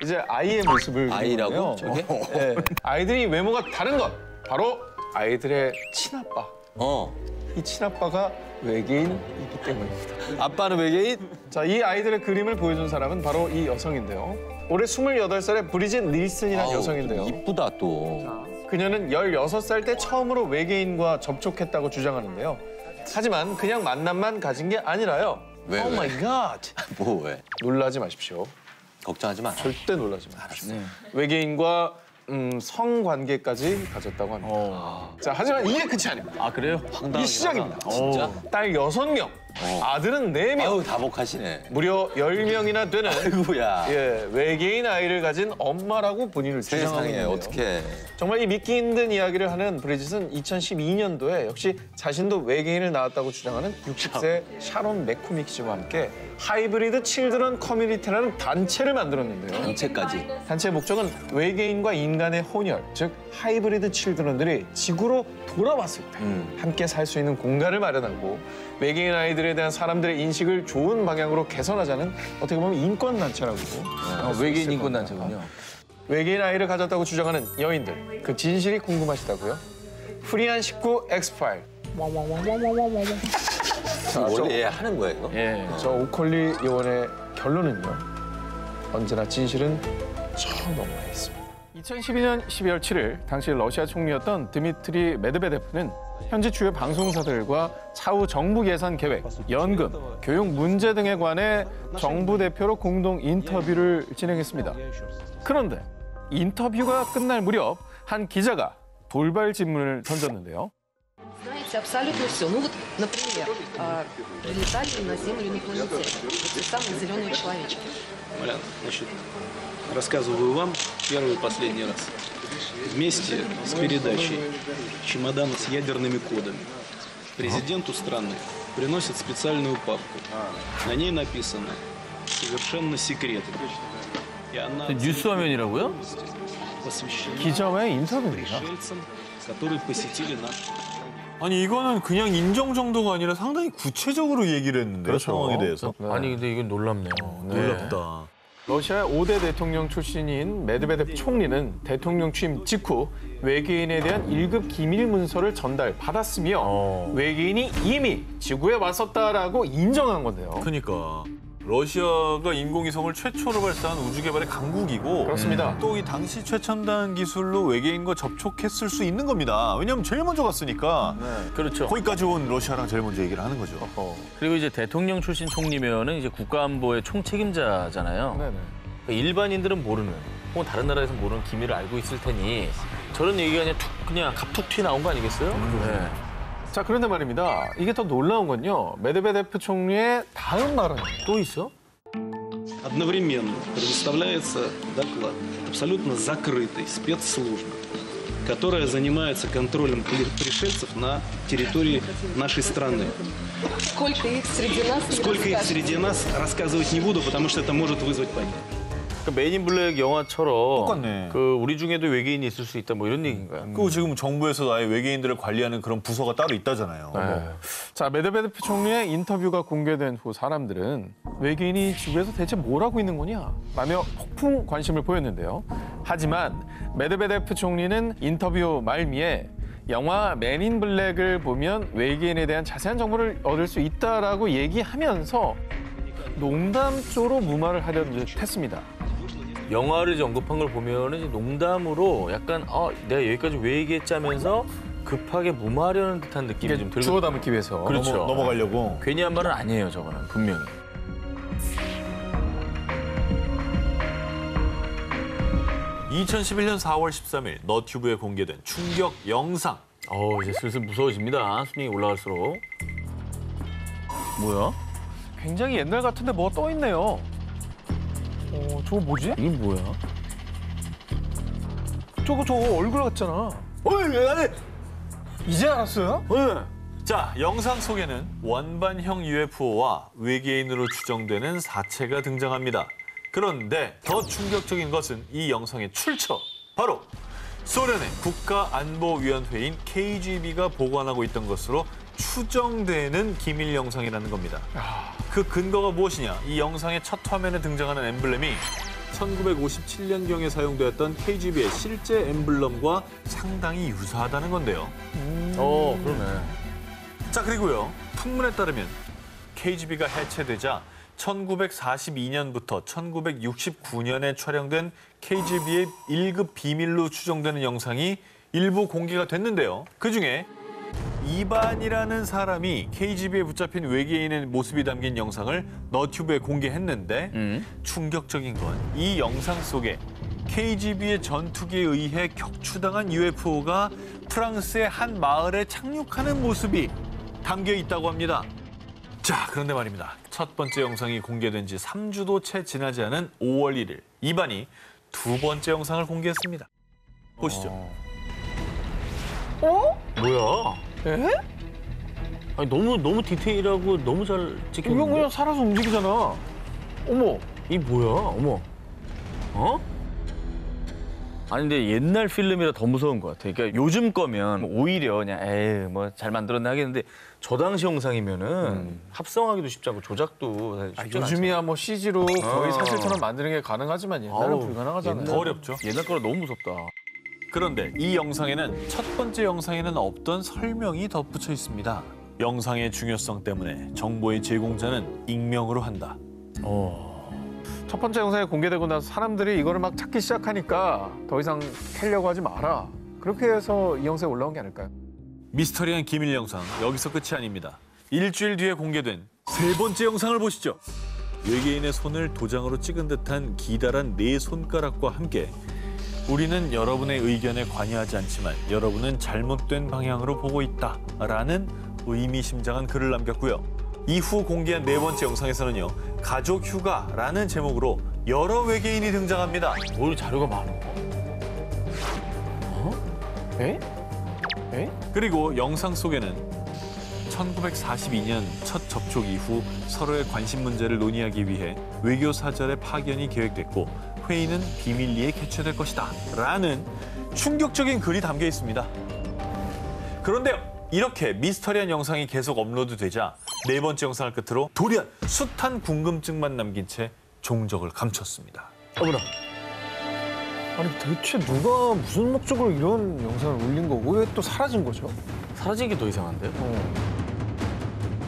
이제 아이의 모습을 아이라고? 저게? 네. 아이들이 외모가 다른 것 바로 아이들의 친아빠. 이 친아빠가 외계인이기 때문입니다. 아빠는 외계인? 자, 이 아이들의 그림을 보여준 사람은 바로 이 여성인데요. 올해 28살의 브리짓 닐슨이라는 여성인데요. 이쁘다 또. 그녀는 16살 때 처음으로 외계인과 접촉했다고 주장하는데요. 하지만 그냥 만남만 가진 게 아니라요. 왜, 오 마이 갓! 뭐 왜? 놀라지 마십시오. 걱정하지 마. 절대 놀라지 마십시오. 외계인과 성관계까지 가졌다고 합니다. 자, 하지만 이게 끝이 아닙니다. 아, 그래요? 이 시작입니다. 진짜? 딸 6명, 아들은 4명. 아우 다복하시네. 무려 10명이나 되는 아이고야. 외계인 아이를 가진 엄마라고 본인을 주장하고 세상에 있는데요. 어떻게? 정말 이 믿기 힘든 이야기를 하는 브리짓은 2012년도에 역시 자신도 외계인을 낳았다고 주장하는 60세 샤론 맥코믹씨와 함께 하이브리드 칠드런 커뮤니티라는 단체를 만들었는데요. 단체까지. 단체의 목적은 외계인과 인간의 혼혈, 즉 하이브리드 칠드런들이 지구로 돌아왔을 때 함께 살 수 있는 공간을 마련하고 외계인 아이들에 대한 사람들의 인식을 좋은 방향으로 개선하자는 어떻게 보면 인권단체라고. 외계인 인권단체군요. 외계인 아이를 가졌다고 주장하는 여인들, 그 진실이 궁금하시다고요? 프리한 식구 엑스파일. 원래 얘 하는 거야 이거? 예. 저 오컬리 요원의 결론은요. 언제나 진실은 처음 넘어가 있습니다. 2012년 12월 7일 당시 러시아 총리였던 드미트리 메드베데프는 현지 주요 방송사들과 차후 정부 예산 계획, 연금, 교육 문제 등에 관해 정부 대표로 공동 인터뷰를 진행했습니다. 그런데 인터뷰가 끝날 무렵 한 기자가 돌발 질문을 던졌는데요. Знаете абсолютно все. Ну вот, например, прилетали на Землю инопланетяне. Вот те самые зеленые человечки. Малян, значит, рассказываю вам первый и последний раз. Вместе с передачей чемодана с ядерными кодами президенту страны приносят специальную папку. На ней написано «Совершенно секретно». И она 뉴스 화면이라고요? посвящена 기자와의 인터뷰입니다. пришельцам, которые посетили наш. 아니 이거는 그냥 인정 정도가 아니라 상당히 구체적으로 얘기를 했는데요. 상황에 대해서. 아니, 근데 이건 놀랍네요. 놀랍다. 러시아 5대 대통령 출신인 메드베데프 총리는 대통령 취임 직후 외계인에 대한 1급 기밀 문서를 전달받았으며 외계인이 이미 지구에 왔었다라고 인정한 건데요. 그러니까 러시아가 인공위성을 최초로 발사한 우주개발의 강국이고 그렇습니다. 또 이 당시 최첨단 기술로 외계인과 접촉했을 수 있는 겁니다. 왜냐하면 제일 먼저 갔으니까 그렇죠. 거기까지 온 러시아랑 제일 먼저 얘기를 하는 거죠. 그리고 이제 대통령 출신 총리면은 이제 국가안보의 총책임자잖아요. 네네. 그러니까 일반인들은 모르는, 혹은 다른 나라에서 모르는 기밀을 알고 있을 테니 저런 얘기가 그냥 갑툭 튀 나온 거 아니겠어요? 네. 자, 그런데 말입니다. 이게 더 놀라운 건요. 메드베데프 총리의 다음 발언이에요. 또 있어? Одновременно предоставляется доклад от абсолютно закрытой спецслужбы, которая занимается контролем пришельцев на территории нашей страны. Сколько их среди нас? не Сколько их расскажешь. среди нас, рассказывать не буду, потому что это может вызвать панику. 그러니까 메인 인 블랙 영화처럼 똑같네. 그 우리 중에도 외계인이 있을 수 있다 뭐 이런 얘기인가요? 그리고 지금 정부에서 아예 외계인들을 관리하는 그런 부서가 따로 있다잖아요. 자, 메드베데프 총리의 인터뷰가 공개된 후 사람들은 외계인이 지구에서 대체 뭘 하고 있는 거냐? 라며 폭풍 관심을 보였는데요. 하지만 메드베데프 총리는 인터뷰 말미에 영화 맨 인 블랙을 보면 외계인에 대한 자세한 정보를 얻을 수 있다라고 얘기하면서 농담조로 무마를 하려는 듯 했습니다. 영화를 이제 언급한 걸 보면은 이제 농담으로 약간 내가 여기까지 왜 얘기했자면서 급하게 무마하려는 듯한 느낌이 좀 들고. 주워 담기 위해서. 그렇죠. 넘어가려고. 괜히 한 말은 아니에요, 저거는 분명히. (2011년 4월 13일) 너튜브에 공개된 충격 영상. 이제 슬슬 무서워집니다. 순위 올라갈수록. 뭐야? 굉장히 옛날 같은데 뭐가 떠 있네요. 저거 뭐지? 이게 뭐야? 저거 얼굴 같잖아. 이제 알았어요? 자, 영상 속에는 원반형 UFO와 외계인으로 추정되는 사체가 등장합니다. 그런데 더 충격적인 것은 이 영상의 출처. 바로 소련의 국가안보위원회인 KGB가 보관하고 있던 것으로 추정되는 기밀 영상이라는 겁니다. 그 근거가 무엇이냐? 이 영상의 첫 화면에 등장하는 엠블렘이 1957년경에 사용되었던 KGB의 실제 엠블럼과 상당히 유사하다는 건데요. 그러네. 자, 그리고요. 풍문에 따르면 KGB가 해체되자 1942년부터 1969년에 촬영된 KGB의 1급 비밀로 추정되는 영상이 일부 공개가 됐는데요. 그중에 이반이라는 사람이 KGB에 붙잡힌 외계인의 모습이 담긴 영상을 너튜브에 공개했는데 충격적인 건 이 영상 속에 KGB의 전투기에 의해 격추당한 UFO가 프랑스의 한 마을에 착륙하는 모습이 담겨 있다고 합니다. 자, 그런데 말입니다. 첫 번째 영상이 공개된 지 3주도 채 지나지 않은 5월 1일, 이반이 두 번째 영상을 공개했습니다. 보시죠. 뭐야? 에? 아니, 너무 디테일하고 너무 잘 이건 찍혔는데? 그냥 살아서 움직이잖아. 어머. 이 뭐야? 어머. 어? 아니 근데 옛날 필름이라 더 무서운 것 같아. 그러니까 요즘 거면 오히려 그냥 에이 뭐 잘 만들었나 하겠는데 저 당시 영상이면은 합성하기도 쉽지 않고 조작도 쉽지 않죠. 요즘이야 뭐 CG로 거의 사실처럼 만드는 게 가능하지만 옛날은 불가능하잖아요. 더 어렵죠. 옛날 거라 너무 무섭다. 그런데 이 영상에는 첫 번째 영상에는 없던 설명이 덧붙여 있습니다. 영상의 중요성 때문에 정보의 제공자는 익명으로 한다. 첫 번째 영상이 공개되고 나서 사람들이 이거를 막 찾기 시작하니까 더 이상 캐려고 하지 마라. 그렇게 해서 이 영상에 올라온 게 아닐까요? 미스터리한 기밀 영상 여기서 끝이 아닙니다. 일주일 뒤에 공개된 세 번째 영상을 보시죠. 외계인의 손을 도장으로 찍은 듯한 기다란 네 손가락과 함께 우리는 여러분의 의견에 관여하지 않지만 여러분은 잘못된 방향으로 보고 있다라는 의미심장한 글을 남겼고요. 이후 공개한 네 번째 영상에서는요. 가족 휴가라는 제목으로 여러 외계인이 등장합니다. 뭘 자료가 많아. 에? 에? 그리고 영상 속에는 1942년 첫 접촉 이후 서로의 관심 문제를 논의하기 위해 외교 사절의 파견이 계획됐고 회의는 비밀리에 개최될 것이다 라는 충격적인 글이 담겨 있습니다. 그런데요. 이렇게 미스터리한 영상이 계속 업로드되자 네 번째 영상을 끝으로 돌연 숱한 궁금증만 남긴 채 종적을 감췄습니다. 어머나. 아니 대체 누가 무슨 목적으로 이런 영상을 올린 거고 왜 또 사라진 거죠? 사라진 게 더 이상한데요?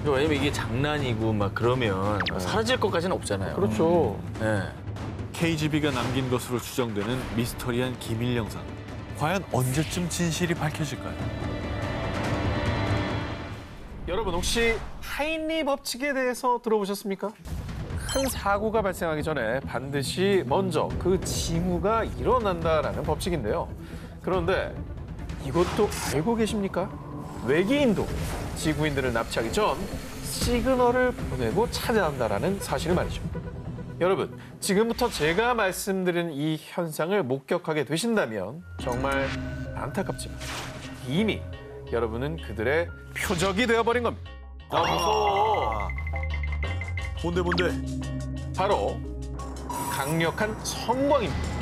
왜냐면 이게 장난이고 막 그러면 사라질 것까지는 없잖아요. 그렇죠. 네. KGB가 남긴 것으로 추정되는 미스터리한 기밀 영상. 과연 언제쯤 진실이 밝혀질까요? 여러분 혹시 하인리 법칙에 대해서 들어보셨습니까? 큰 사고가 발생하기 전에 반드시 먼저 그 징후가 일어난다라는 법칙인데요. 그런데 이것도 알고 계십니까? 외계인도 지구인들을 납치하기 전 시그널을 보내고 찾아온다라는 사실을 말이죠. 여러분, 지금부터 제가 말씀드린 이 현상을 목격하게 되신다면 정말 안타깝지만 이미 여러분은 그들의 표적이 되어버린 겁니다. 아, 무서워. 뭔데? 바로 강력한 성광입니다.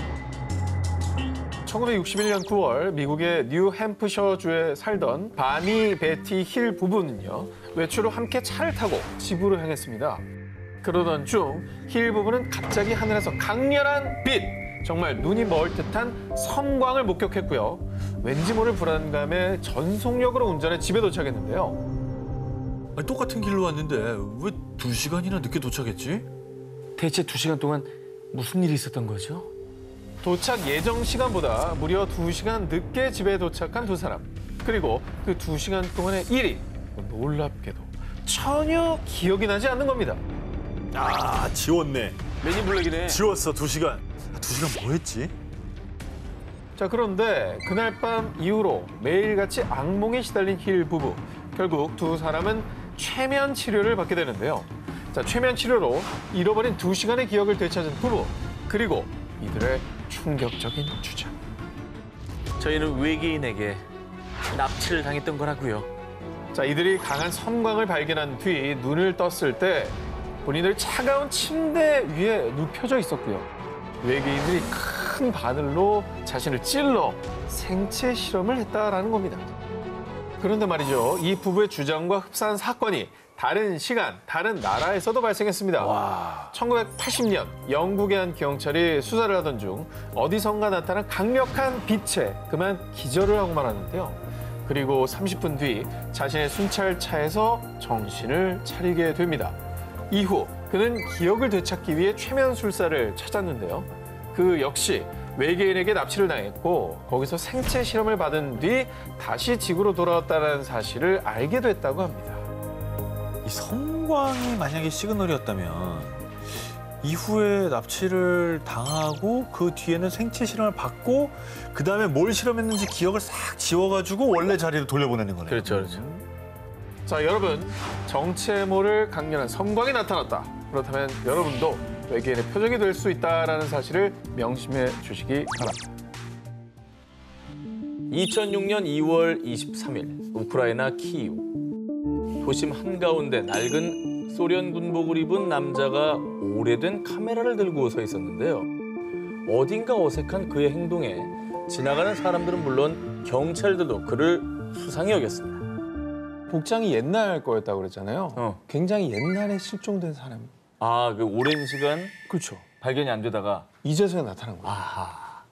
1961년 9월 미국의 뉴햄프셔주에 살던 바니 베티 힐 부부는요. 외출 후 함께 차를 타고 집으로 향했습니다. 그러던 중 힐 부부는 갑자기 하늘에서 강렬한 빛, 정말 눈이 멀 듯한 섬광을 목격했고요. 왠지 모를 불안감에 전속력으로 운전해 집에 도착했는데요. 아니, 똑같은 길로 왔는데 왜 2시간이나 늦게 도착했지? 대체 2시간 동안 무슨 일이 있었던 거죠? 도착 예정 시간보다 무려 2시간 늦게 집에 도착한 두 사람. 그리고 그 2시간 동안의 일이 놀랍게도 전혀 기억이 나지 않는 겁니다. 아, 지웠네. 맨인 블랙이네. 지웠어, 2시간. 2시간 뭐 했지? 자, 그런데 그날 밤 이후로 매일같이 악몽에 시달린 힐 부부. 결국 두 사람은 최면 치료를 받게 되는데요. 자, 최면 치료로 잃어버린 2시간의 기억을 되찾은 부부. 그리고 이들의 충격적인 주장. 저희는 외계인에게 납치를 당했던 거라고요. 자, 이들이 강한 섬광을 발견한 뒤 눈을 떴을 때 본인들 차가운 침대 위에 눕혀져 있었고요. 외계인들이 큰 바늘로 자신을 찔러 생체 실험을 했다라는 겁니다. 그런데 말이죠. 이 부부의 주장과 흡사한 사건이 다른 시간, 다른 나라에서도 발생했습니다. 1980년 영국의 한 경찰이 수사를 하던 중 어디선가 나타난 강력한 빛에 그만 기절을 하고 말았는데요. 그리고 30분 뒤 자신의 순찰차에서 정신을 차리게 됩니다. 이후 그는 기억을 되찾기 위해 최면술사를 찾았는데요. 그 역시 외계인에게 납치를 당했고 거기서 생체 실험을 받은 뒤 다시 지구로 돌아왔다는 사실을 알게 됐다고 합니다. 이 성광이 만약에 시그널이었다면 이후에 납치를 당하고 그 뒤에는 생체 실험을 받고 그다음에 뭘 실험했는지 기억을 싹 지워가지고 원래 자리로 돌려보내는 거네요. 그렇죠, 그렇죠. 자, 여러분, 정체에 모를 강렬한 성광이 나타났다. 그렇다면 여러분도 외계인의 표적이 될 수 있다는 사실을 명심해 주시기 바랍니다. 2006년 2월 23일 우크라이나 키이우. 도심 한가운데 낡은 소련 군복을 입은 남자가 오래된 카메라를 들고 서 있었는데요. 어딘가 어색한 그의 행동에 지나가는 사람들은 물론 경찰들도 그를 수상히 여겼습니다. 복장이 옛날 거였다고 그랬잖아요. 굉장히 옛날에 실종된 사람. 아, 그 오랜 시간 그렇죠. 발견이 안 되다가 이제서야 나타난 거예요. 아하.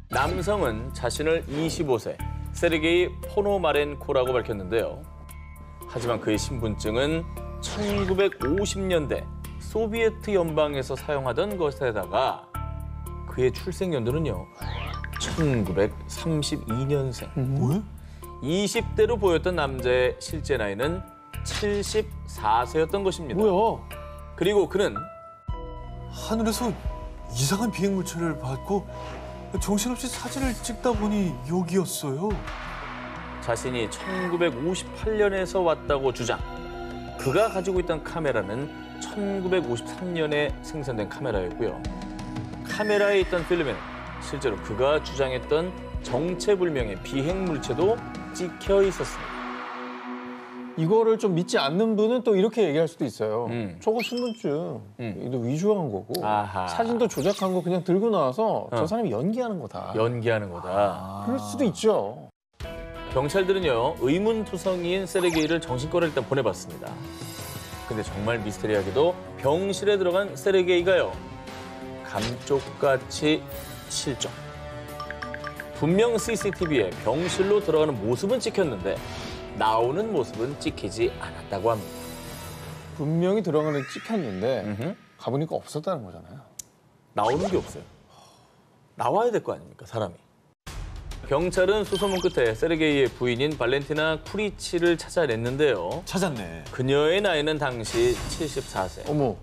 남성은 자신을 25세 세르게이 포노마렌코라고 밝혔는데요. 하지만 그의 신분증은 1950년대 소비에트 연방에서 사용하던 것에다가 그의 출생 연도는요. 1932년생. 뭐야? 20대로 보였던 남자의 실제 나이는 74세였던 것입니다. 뭐야? 그리고 그는 하늘에서 이상한 비행 물체를 받고 정신없이 사진을 찍다 보니 여기였어요. 자신이 1958년에서 왔다고 주장. 그가 가지고 있던 카메라는 1953년에 생산된 카메라였고요. 카메라에 있던 필름에는 실제로 그가 주장했던 정체불명의 비행 물체도 찍혀 있었습니다. 이거를 좀 믿지 않는 분은 또 이렇게 얘기할 수도 있어요. 저거 신분증, 이거 위조한 거고 아하. 사진도 조작한 거 그냥 들고 나와서 저 사람이 연기하는 거다. 연기하는 거다. 그럴 수도 있죠. 경찰들은요, 의문투성이인 세르게이를 정신과로 일단 보내봤습니다. 근데 정말 미스테리하게도 병실에 들어간 세르게이가요, 감쪽같이 실종. 분명 CCTV에 병실로 들어가는 모습은 찍혔는데 나오는 모습은 찍히지 않았다고 합니다. 분명히 들어가는 찍혔는데 음흠. 가보니까 없었다는 거잖아요. 나오는 게 없어요. 나와야 될 거 아닙니까, 사람이. 경찰은 수소문 끝에 세르게이의 부인인 발렌티나 쿠리치를 찾아냈는데요. 찾았네. 그녀의 나이는 당시 74세. 어머,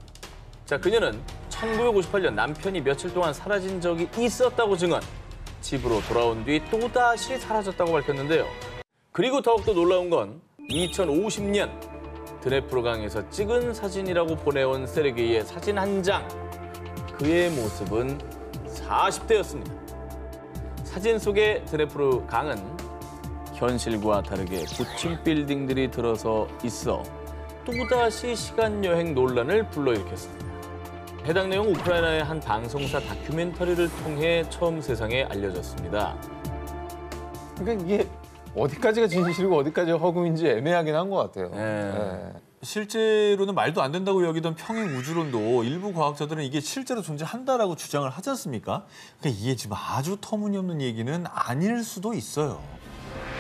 자, 그녀는 1958년 남편이 며칠 동안 사라진 적이 있었다고 증언. 집으로 돌아온 뒤 또다시 사라졌다고 밝혔는데요. 그리고 더욱더 놀라운 건 2050년 드네프르강에서 찍은 사진이라고 보내온 세르게이의 사진 한 장. 그의 모습은 40대였습니다. 사진 속의 드네프르강은 현실과 다르게 고층 빌딩들이 들어서 있어 또다시 시간여행 논란을 불러일으켰습니다. 해당 내용 우크라이나의 한 방송사 다큐멘터리를 통해 처음 세상에 알려졌습니다. 그러니까 이게 어디까지가 진실이고 어디까지가 허구인지 애매하긴 한 것 같아요. 네. 실제로는 말도 안 된다고 여기던 평행 우주론도 일부 과학자들은 이게 실제로 존재한다라고 주장을 하지 않습니까? 그러니까 이게 지금 아주 터무니없는 얘기는 아닐 수도 있어요.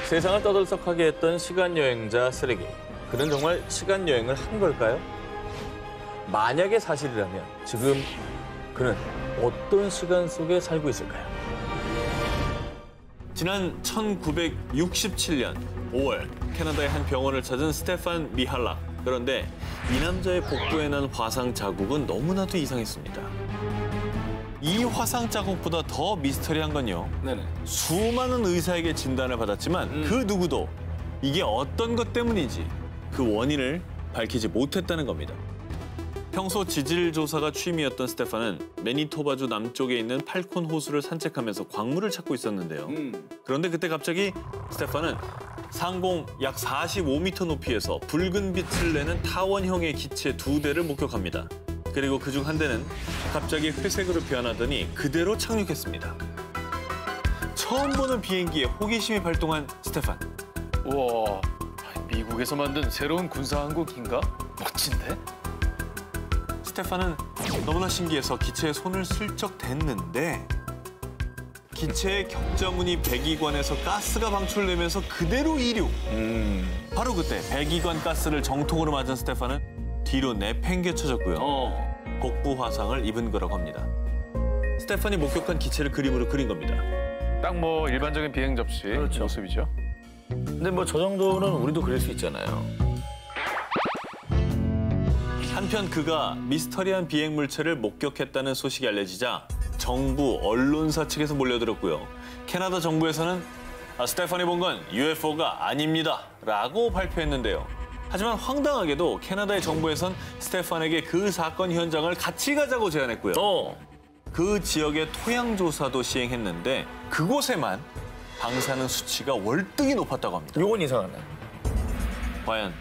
세상을 떠들썩하게 했던 시간여행자 세르게이. 그는 정말 시간여행을 한 걸까요? 만약에 사실이라면 지금 그는 어떤 시간 속에 살고 있을까요? 지난 1967년 5월 캐나다의 한 병원을 찾은 스테판 미할락. 그런데 이 남자의 복부에 난 화상 자국은 너무나도 이상했습니다. 이 화상 자국보다 더 미스터리한 건요. 네네. 수많은 의사에게 진단을 받았지만 그 누구도 이게 어떤 것 때문인지 그 원인을 밝히지 못했다는 겁니다. 평소 지질 조사가 취미였던 스테판은 매니토바주 남쪽에 있는 팔콘 호수를 산책하면서 광물을 찾고 있었는데요. 그런데 그때 갑자기 스테판은 상공 약 45m 높이에서 붉은 빛을 내는 타원형의 기체 2대를 목격합니다. 그리고 그중 한 대는 갑자기 회색으로 변하더니 그대로 착륙했습니다. 처음 보는 비행기에 호기심이 발동한 스테판. 우와, 미국에서 만든 새로운 군사 항공기인가? 멋진데? 스테판은 너무나 신기해서 기체에 손을 슬쩍 댔는데 기체의 격자무늬 배기관에서 가스가 방출되면서 그대로 이륙. 바로 그때 배기관 가스를 정통으로 맞은 스테판은 뒤로 내팽개쳐졌고요. 복부 화상을 입은 거라고 합니다. 스테판이 목격한 기체를 그림으로 그린 겁니다. 딱 뭐 일반적인 비행 접시 그렇죠. 모습이죠. 근데 뭐 저 정도는 우리도 그릴 수 있잖아요. 한편 그가 미스터리한 비행 물체를 목격했다는 소식이 알려지자 정부, 언론사 측에서 몰려들었고요. 캐나다 정부에서는 스테판이 본 건 UFO가 아닙니다 라고 발표했는데요. 하지만 황당하게도 캐나다의 정부에선 스테판에게 그 사건 현장을 같이 가자고 제안했고요. 그 지역의 토양 조사도 시행했는데 그곳에만 방사능 수치가 월등히 높았다고 합니다. 요건 이상하네. 과연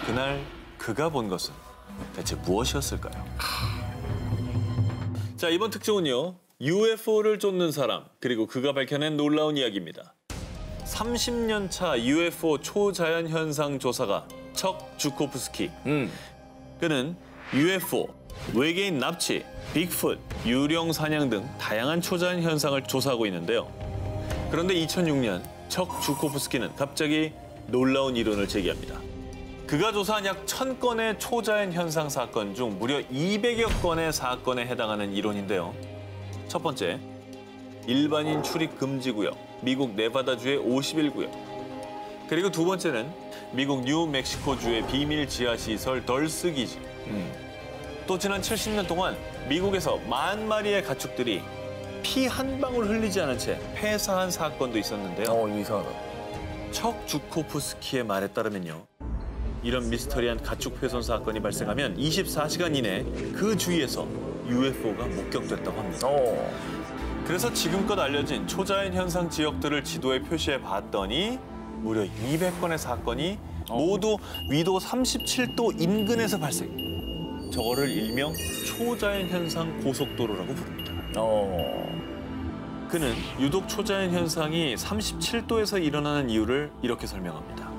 그날 그가 본 것은 대체 무엇이었을까요? 자, 이번 특종은요. UFO를 쫓는 사람, 그리고 그가 밝혀낸 놀라운 이야기입니다. 30년 차 UFO 초자연 현상 조사가 척 주코프스키. 그는 UFO, 외계인 납치, 빅풋, 유령 사냥 등 다양한 초자연 현상을 조사하고 있는데요. 그런데 2006년 척 주코프스키는 갑자기 놀라운 이론을 제기합니다. 그가 조사한 약 1000건의 초자연 현상 사건 중 무려 200여 건의 사건에 해당하는 이론인데요. 첫 번째, 일반인 출입 금지 구역, 미국 네바다주의 51구역. 그리고 두 번째는 미국 뉴멕시코주의 비밀 지하시설 덜스 기지. 또 지난 70년 동안 미국에서 10,000마리의 가축들이 피 한 방울 흘리지 않은 채 폐사한 사건도 있었는데요. 이상하다. 척 주코프스키의 말에 따르면요. 이런 미스터리한 가축 훼손 사건이 발생하면 24시간 이내 그 주위에서 UFO가 목격됐다고 합니다. 그래서 지금껏 알려진 초자연 현상 지역들을 지도에 표시해 봤더니 무려 200건의 사건이 모두 위도 37도 인근에서 발생. 저거를 일명 초자연 현상 고속도로라고 부릅니다. 그는 유독 초자연 현상이 37도에서 일어나는 이유를 이렇게 설명합니다.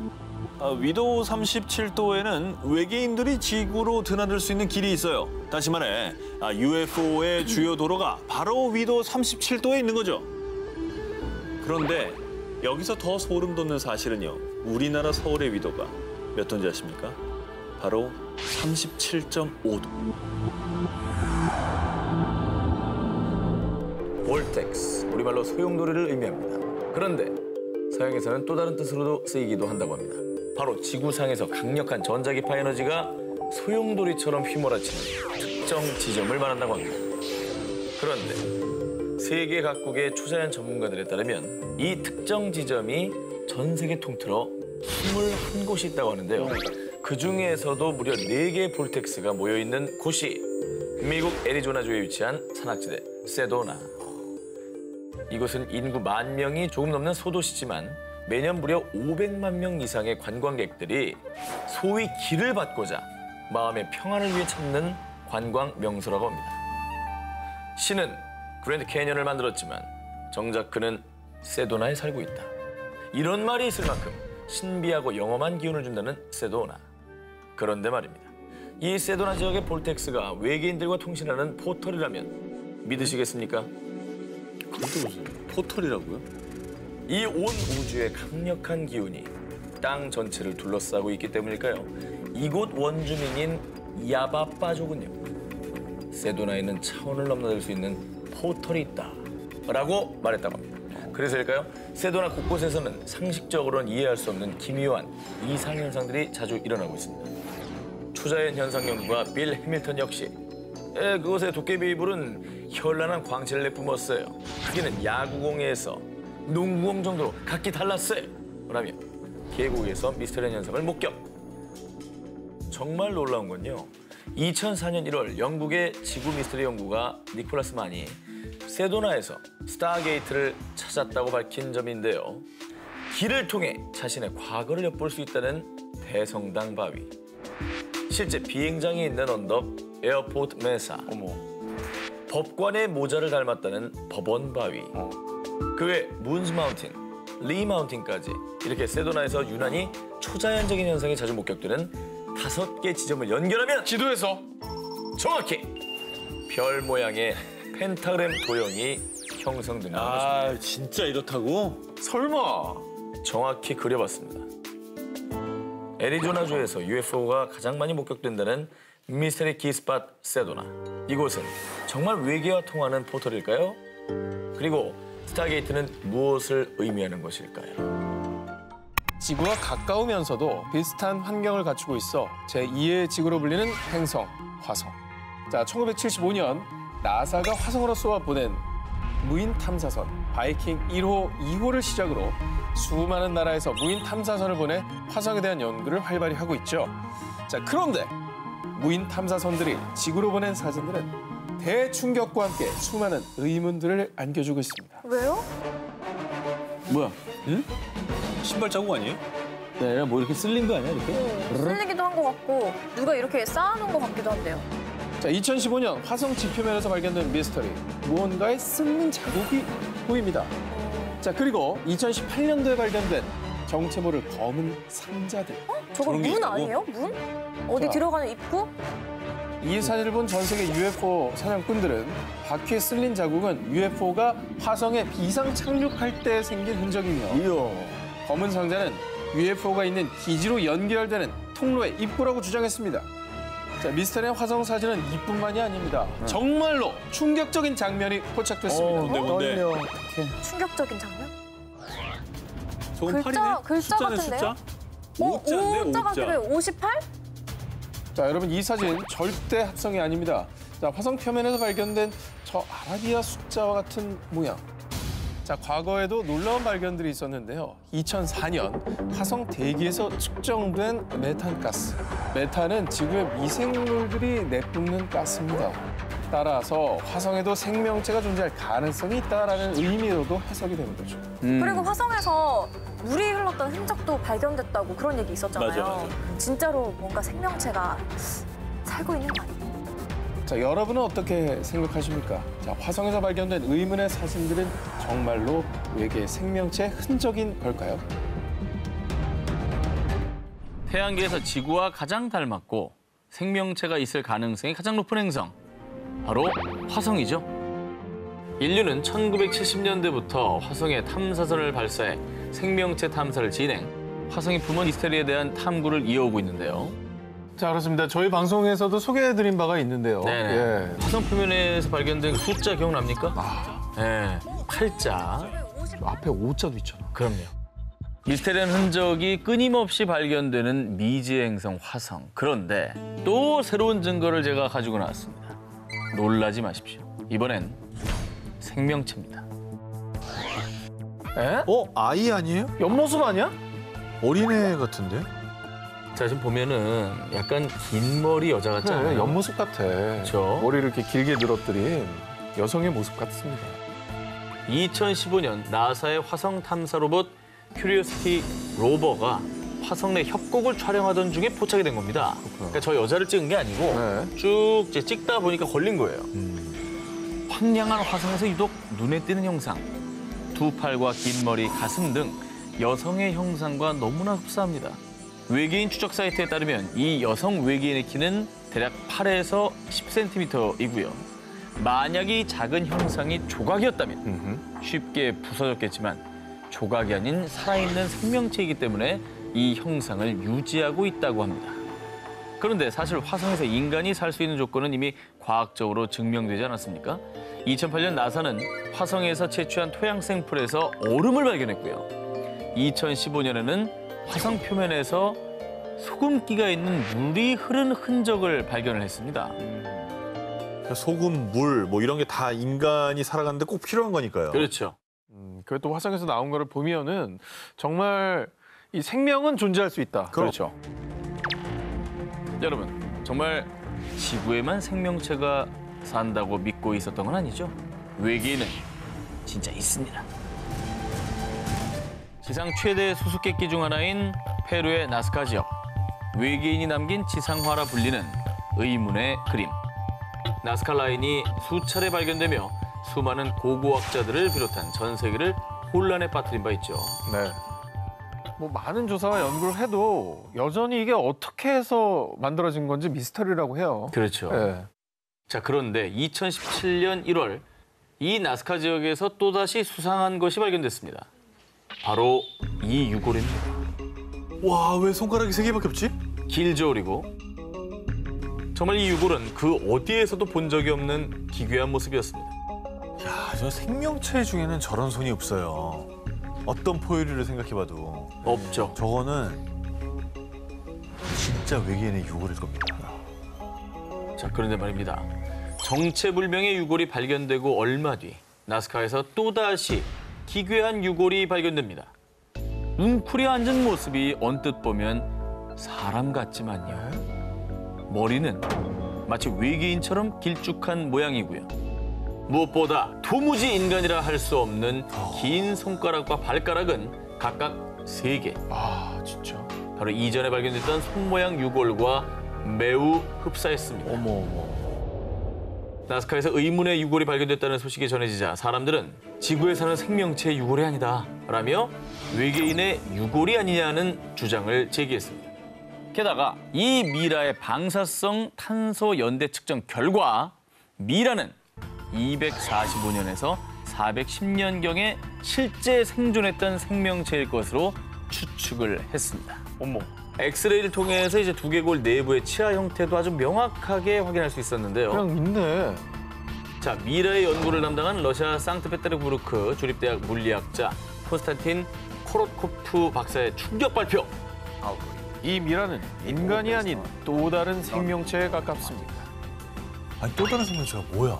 위도 37도에는 외계인들이 지구로 드나들 수 있는 길이 있어요. 다시 말해 UFO의 주요 도로가 바로 위도 37도에 있는 거죠. 그런데 여기서 더 소름 돋는 사실은요. 우리나라 서울의 위도가 몇 도인지 아십니까? 바로 37.5도. 볼텍스, 우리말로 소용돌이를 의미합니다. 그런데 서양에서는 또 다른 뜻으로도 쓰이기도 한다고 합니다. 바로 지구상에서 강력한 전자기파 에너지가 소용돌이처럼 휘몰아치는 특정 지점을 말한다고 합니다. 그런데 세계 각국의 초자연 전문가들에 따르면 이 특정 지점이 전 세계 통틀어 21곳이 있다고 하는데요. 그 중에서도 무려 4개의 볼텍스가 모여있는 곳이 미국 애리조나주에 위치한 산악지대 세도나. 이곳은 인구 10,000명이 조금 넘는 소도시지만 매년 무려 500만 명 이상의 관광객들이 소위 길을 받고자 마음의 평안을 위해 찾는 관광 명소라고 합니다. 신은 그랜드 캐니언을 만들었지만 정작 그는 세도나에 살고 있다. 이런 말이 있을 만큼 신비하고 영험한 기운을 준다는 세도나. 그런데 말입니다. 이 세도나 지역의 볼텍스가 외계인들과 통신하는 포털이라면 믿으시겠습니까? 그것도 무슨 포털이라고요? 이 온 우주의 강력한 기운이 땅 전체를 둘러싸고 있기 때문일까요? 이곳 원주민인 야바빠족은요. 세도나에는 차원을 넘나들 수 있는 포털이 있다라고 말했다고 합니다. 그래서일까요? 세도나 곳곳에서는 상식적으로는 이해할 수 없는 기묘한 이상현상들이 자주 일어나고 있습니다. 초자연 현상 연구가 빌 해밀턴 역시 그곳의 도깨비 이불은 현란한 광채를 내뿜었어요. 크기는 야구공에서 농구공 정도로 각기 달랐어요. 라며 계곡에서 미스터리한 현상을 목격. 정말 놀라운 건요. 2004년 1월 영국의 지구 미스터리 연구가 니콜라스 만이 세도나에서 스타게이트를 찾았다고 밝힌 점인데요. 길을 통해 자신의 과거를 엿볼 수 있다는 대성당 바위. 실제 비행장이 있는 언덕 에어포트 메사. 법관의 모자를 닮았다는 법원 바위. 그 외 문즈 마운틴, 리 마운틴까지 이렇게 세도나에서 유난히 초자연적인 현상이 자주 목격되는 5개 지점을 연결하면 지도에서 정확히 별 모양의 펜타그램 도형이 형성된다는 것입니다. 아, 진짜 이렇다고? 설마 정확히 그려봤습니다. 애리조나주에서 UFO가 가장 많이 목격된다는 미스테리 키스팟 세도나. 이곳은 정말 외계와 통하는 포털일까요? 그리고 스타게이트는 무엇을 의미하는 것일까요? 지구와 가까우면서도 비슷한 환경을 갖추고 있어 제2의 지구로 불리는 행성, 화성. 자, 1975년 나사가 화성으로 쏘아 보낸 무인 탐사선 바이킹 1호, 2호를 시작으로 수많은 나라에서 무인 탐사선을 보내 화성에 대한 연구를 활발히 하고 있죠. 자, 그런데 무인 탐사선들이 지구로 보낸 사진들은 대충격과 함께 수많은 의문들을 안겨주고 있습니다. 왜요? 뭐야? 신발 자국 아니에요? 네, 뭐 이렇게 쓸린 거 아니야, 이렇게? 쓸리기도 한 것 같고 누가 이렇게 쌓아놓은 것 같기도 한데요. 자, 2015년 화성 지표면에서 발견된 미스터리. 무언가의 쓸린 자국이 보입니다. 자, 그리고 2018년도에 발견된 정체 모를 검은 상자들. 저거 저런 게 문 있다고? 아니에요? 문? 어디 자. 들어가는 입구? 이 사진을 본 전 세계 UFO 사냥꾼들은 바퀴에 쓸린 자국은 UFO가 화성에 비상 착륙할 때 생긴 흔적이며 검은 상자는 UFO가 있는 기지로 연결되는 통로의 입구라고 주장했습니다. 자, 미스터리의 화성 사진은 이뿐만이 아닙니다. 정말로 충격적인 장면이 포착됐습니다. 뭔데? 충격적인 장면? 저건 글자, 팔이네? 글자 숫자네, 같은데요? 숫자? 오자 오자. 같기도 해요. 58? 자, 여러분 이 사진 절대 합성이 아닙니다. 자, 화성 표면에서 발견된 저 아라비아 숫자와 같은 모양. 자, 과거에도 놀라운 발견들이 있었는데요. 2004년 화성 대기에서 측정된 메탄가스. 메탄은 지구의 미생물들이 내뿜는 가스입니다. 따라서 화성에도 생명체가 존재할 가능성이 있다라는 의미로도 해석이 되는 거죠. 그리고 화성에서 물이 흘렀던 흔적도 발견됐다고 그런 얘기 있었잖아요. 맞아. 진짜로 뭔가 생명체가 살고 있는 거 아니에요? 자, 여러분은 어떻게 생각하십니까? 자, 화성에서 발견된 의문의 사진들은 정말로 외계 생명체 흔적인 걸까요? 태양계에서 지구와 가장 닮았고 생명체가 있을 가능성이 가장 높은 행성. 바로 화성이죠. 인류는 1970년대부터 화성에 탐사선을 발사해 생명체 탐사를 진행, 화성이 품은 미스테리에 대한 탐구를 이어오고 있는데요. 자, 그렇습니다. 저희 방송에서도 소개해드린 바가 있는데요. 네네. 예. 화성 표면에서 발견된 숫자 기억납니까? 네, 8자. 앞에 5자도 있잖아. 그럼요. 미스테리한 흔적이 끊임없이 발견되는 미지의 행성 화성. 그런데 또 새로운 증거를 제가 가지고 나왔습니다. 놀라지 마십시오. 이번엔 생명체입니다. 에? 아이 아니에요? 옆모습 아니야? 어린애 같은데? 자, 지금 보면은 약간 긴 머리 여자 같지 않아요? 그래, 옆모습 같아. 그렇죠. 머리를 이렇게 길게 늘어뜨린 여성의 모습 같습니다. 2015년 나사의 화성 탐사 로봇 큐리오시티 로버가 화성 내 협곡을 촬영하던 중에 포착이 된 겁니다. 그러니까 저 여자를 찍은 게 아니고 네. 쭉 이제 찍다 보니까 걸린 거예요. 황량한 화성에서 유독 눈에 띄는 형상. 두 팔과 긴 머리, 가슴 등 여성의 형상과 너무나 흡사합니다. 외계인 추적 사이트에 따르면 이 여성 외계인의 키는 대략 8에서 10cm이고요. 만약 이 작은 형상이 조각이었다면 쉽게 부서졌겠지만 조각이 아닌 살아있는 생명체이기 때문에 이 형상을 유지하고 있다고 합니다. 그런데 사실 화성에서 인간이 살 수 있는 조건은 이미 과학적으로 증명되지 않았습니까? 2008년 나사는 화성에서 채취한 토양 샘플에서 얼음을 발견했고요. 2015년에는 화성 표면에서 소금기가 있는 물이 흐른 흔적을 발견을 했습니다. 소금, 물, 뭐 이런 게 다 인간이 살아가는데 꼭 필요한 거니까요. 그렇죠. 그리고 또 화성에서 나온 거를 보면은 정말 이 생명은 존재할 수 있다. 그렇죠. 여러분, 정말 지구에만 생명체가 산다고 믿고 있었던 건 아니죠? 외계인은 진짜 있습니다. 지상 최대 수수께끼 중 하나인 페루의 나스카 지역. 외계인이 남긴 지상화라 불리는 의문의 그림. 나스카 라인이 수차례 발견되며 수많은 고고학자들을 비롯한 전 세계를 혼란에 빠뜨린 바 있죠. 네. 뭐 많은 조사와 연구를 해도 여전히 이게 어떻게 해서 만들어진 건지 미스터리라고 해요. 그렇죠. 네. 자, 그런데 2017년 1월 이 나스카 지역에서 또다시 수상한 것이 발견됐습니다. 바로 이 유골입니다. 와, 왜 손가락이 3개밖에 없지? 길죠, 그리고. 정말 이 유골은 그 어디에서도 본 적이 없는 기괴한 모습이었습니다. 야, 저 생명체 중에는 저런 손이 없어요. 어떤 포유류를 생각해봐도. 없죠. 저거는 진짜 외계인의 유골일 겁니다. 자, 그런데 말입니다. 정체불명의 유골이 발견되고 얼마 뒤 나스카에서 또다시 기괴한 유골이 발견됩니다. 웅크려 앉은 모습이 언뜻 보면 사람 같지만요. 머리는 마치 외계인처럼 길쭉한 모양이고요. 무엇보다 도무지 인간이라 할 수 없는 긴 손가락과 발가락은 각각 3개. 아, 진짜. 바로 이전에 발견됐던 손 모양 유골과 매우 흡사했습니다. 어머. 나스카에서 의문의 유골이 발견됐다는 소식이 전해지자 사람들은 지구에 사는 생명체의 유골이 아니다 라며 외계인의 유골이 아니냐는 주장을 제기했습니다. 게다가 이 미라의 방사성 탄소 연대 측정 결과 미라는 245년에서 410년경에 실제 생존했던 생명체일 것으로 추측을 했습니다. 어머. 엑스레이를 통해서 이제 두개골 내부의 치아 형태도 아주 명확하게 확인할 수 있었는데요. 그냥 있네. 자, 미라의 연구를 담당한 러시아 상트페테르부르크 주립대학 물리학자 콘스탄틴 코로코프 박사의 충격 발표. 이 미라는 인간이 아닌 또 다른 생명체에 가깝습니다. 아니, 또 다른 생명체가 뭐야?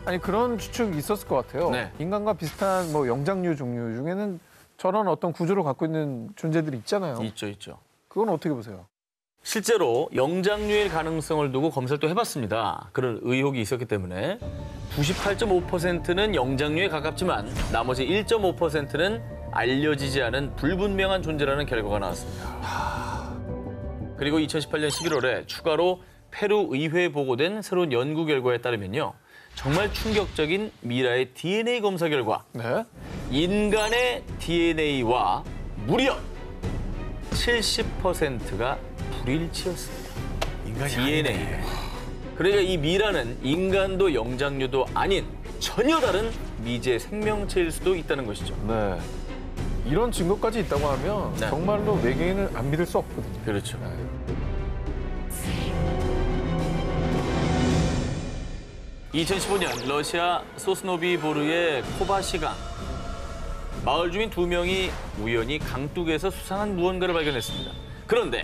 아니 그런 추측이 있었을 것 같아요. 네. 인간과 비슷한 뭐 영장류 종류 중에는 저런 어떤 구조를 갖고 있는 존재들이 있잖아요. 있죠. 그건 어떻게 보세요? 실제로 영장류일 가능성을 두고 검사를 또 해봤습니다. 그런 의혹이 있었기 때문에 98.5%는 영장류에 가깝지만 나머지 1.5%는 알려지지 않은 불분명한 존재라는 결과가 나왔습니다. 그리고 2018년 11월에 추가로 페루 의회에 보고된 새로운 연구 결과에 따르면요. 정말 충격적인 미라의 DNA 검사 결과 네. 인간의 DNA와 무려 70%가 불일치였습니다. 인간이 DNA. 아니네. 그러니까 이 미라는 인간도 영장류도 아닌 전혀 다른 미제 생명체일 수도 있다는 것이죠. 네. 이런 증거까지 있다고 하면 네. 정말로 외계인을 안 믿을 수 없거든요. 그렇죠. 네. (2015년) 러시아 소스노비보르의 코바시강. 마을 주민 2명이 우연히 강둑에서 수상한 무언가를 발견했습니다. 그런데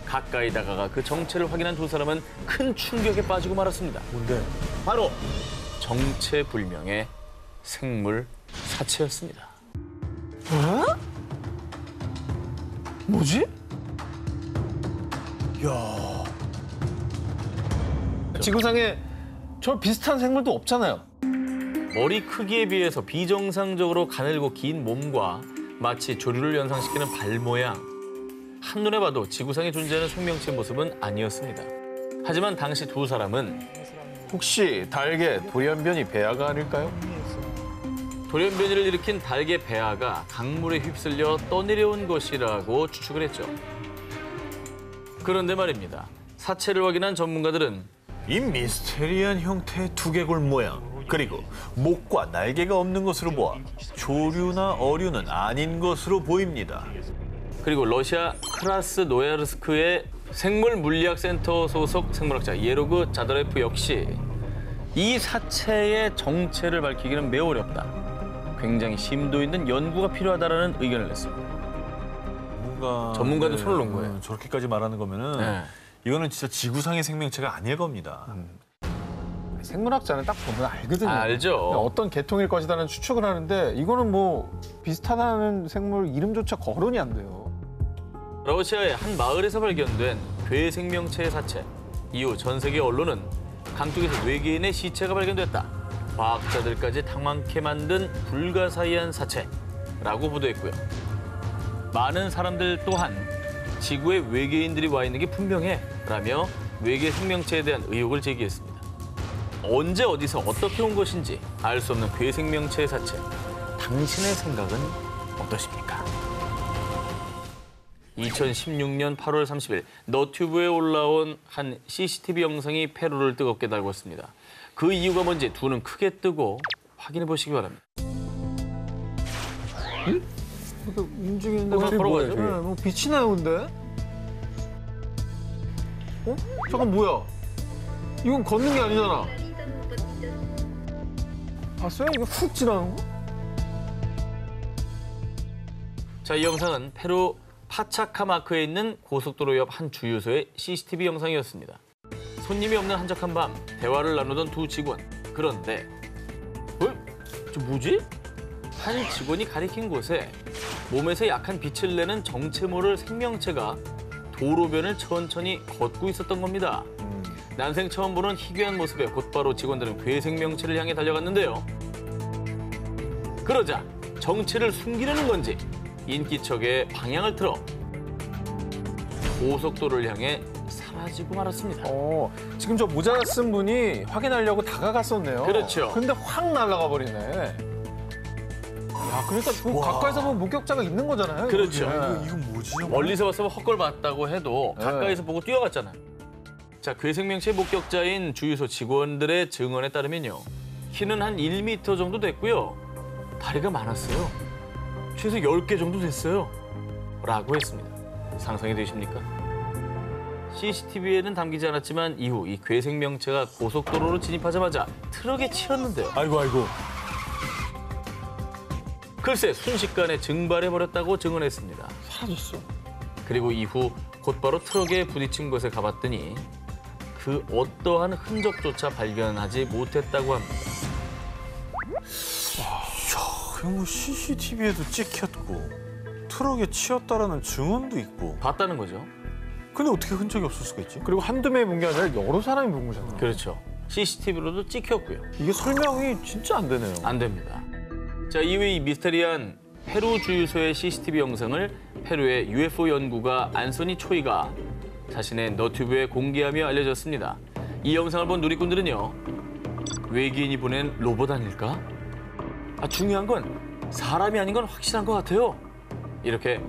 가까이 다가가 그 정체를 확인한 2사람은 큰 충격에 빠지고 말았습니다. 뭔데? 바로 정체불명의 생물 사체였습니다. 뭐지? 야, 지구상에 저 비슷한 생물도 없잖아요. 머리 크기에 비해서 비정상적으로 가늘고 긴 몸과 마치 조류를 연상시키는 발 모양. 한눈에 봐도 지구상에 존재하는 생명체의 모습은 아니었습니다. 하지만 당시 2사람은 혹시 달개 돌연변이 배아가 아닐까요? 돌연변이를 일으킨 달개 배아가 강물에 휩쓸려 떠내려온 것이라고 추측을 했죠. 그런데 말입니다. 사체를 확인한 전문가들은 이 미스테리한 형태의 두개골 모양, 그리고 목과 날개가 없는 것으로 보아 조류나 어류는 아닌 것으로 보입니다. 그리고 러시아 크라스노야르스크의 생물물리학센터 소속 생물학자 예로그 자더레프 역시 이 사체의 정체를 밝히기는 매우 어렵다. 굉장히 심도 있는 연구가 필요하다라는 의견을 냈습니다. 전문가도 손을 놓은 거예요. 저렇게까지 말하는 거면은 네. 이거는 진짜 지구상의 생명체가 아닐 겁니다. 생물학자는 딱 보면 알거든요. 알죠. 어떤 계통일 것이라는 추측을 하는데 이거는 뭐 비슷하다는 생물 이름조차 거론이 안 돼요. 러시아의 한 마을에서 발견된 괴 생명체의 사체. 이후 전 세계 언론은 강둑에서 외계인의 시체가 발견됐다. 과학자들까지 당황케 만든 불가사의한 사체라고 보도했고요. 많은 사람들 또한 지구에 외계인들이 와 있는 게 분명해 라며 외계 생명체에 대한 의혹을 제기했습니다. 언제 어디서 어떻게 온 것인지 알 수 없는 괴 생명체의 사체. 당신의 생각은 어떠십니까? 2016년 8월 30일 너튜브에 올라온 한 CCTV 영상이 페루를 뜨겁게 달궜습니다. 그 이유가 뭔지 두 눈 크게 뜨고 확인해 보시기 바랍니다. 움직이는데 걸어가죠. 뭐 빛이 나요, 근데? 어? 잠깐 뭐야? 이건 걷는 게 아니잖아. 봤어요? 이거 훅 지나는 거? 자, 이 영상은 페루 파차카마크에 있는 고속도로 옆 한 주유소의 CCTV 영상이었습니다. 손님이 없는 한적한 밤, 대화를 나누던 두 직원. 그런데 저 뭐지? 한 직원이 가리킨 곳에 몸에서 약한 빛을 내는 정체 모를 생명체가 도로변을 천천히 걷고 있었던 겁니다. 난생 처음 보는 희귀한 모습에 곧바로 직원들은 괴 생명체를 향해 달려갔는데요. 그러자 정체를 숨기려는 건지 인기척에 방향을 틀어 고속도로를 향해 사라지고 말았습니다. 지금 저 모자 쓴 분이 확인하려고 다가갔었네요. 그렇죠. 근데 확 날아가 버리네. 야, 그러니까 가까이서 보면 목격자가 있는 거잖아요. 그렇죠. 이건 뭐지? 멀리서 봤으면 헛걸 봤다고 해도 네. 가까이서 보고 뛰어갔잖아요. 자, 괴생명체 목격자인 주유소 직원들의 증언에 따르면요. 키는 한 1m 정도 됐고요. 다리가 많았어요. 최소 10개 정도 됐어요. 라고 했습니다. 상상이 되십니까? CCTV에는 담기지 않았지만 이후 이 괴생명체가 고속도로로 진입하자마자 트럭에 치였는데요. 아이고. 글쎄 순식간에 증발해버렸다고 증언했습니다. 사라졌어. 그리고 이후 곧바로 트럭에 부딪힌 곳에 가봤더니 그 어떠한 흔적조차 발견하지 못했다고 합니다. 그럼 뭐 CCTV에도 찍혔고 트럭에 치였다라는 증언도 있고. 봤다는 거죠. 근데 어떻게 흔적이 없을 수가 있지? 그리고 한두 명이 본 게 아니라 여러 사람이 본 거잖아요. 그렇죠. CCTV로도 찍혔고요. 이게 설명이 진짜 안 되네요. 안 됩니다. 자, 이후 이 미스테리한 페루 주유소의 CCTV 영상을 페루의 UFO 연구가 안소니 초이가 자신의 너튜브에 공개하며 알려졌습니다. 이 영상을 본 누리꾼들은요. 외계인이 보낸 로봇 아닐까? 중요한 건 사람이 아닌 건 확실한 것 같아요. 이렇게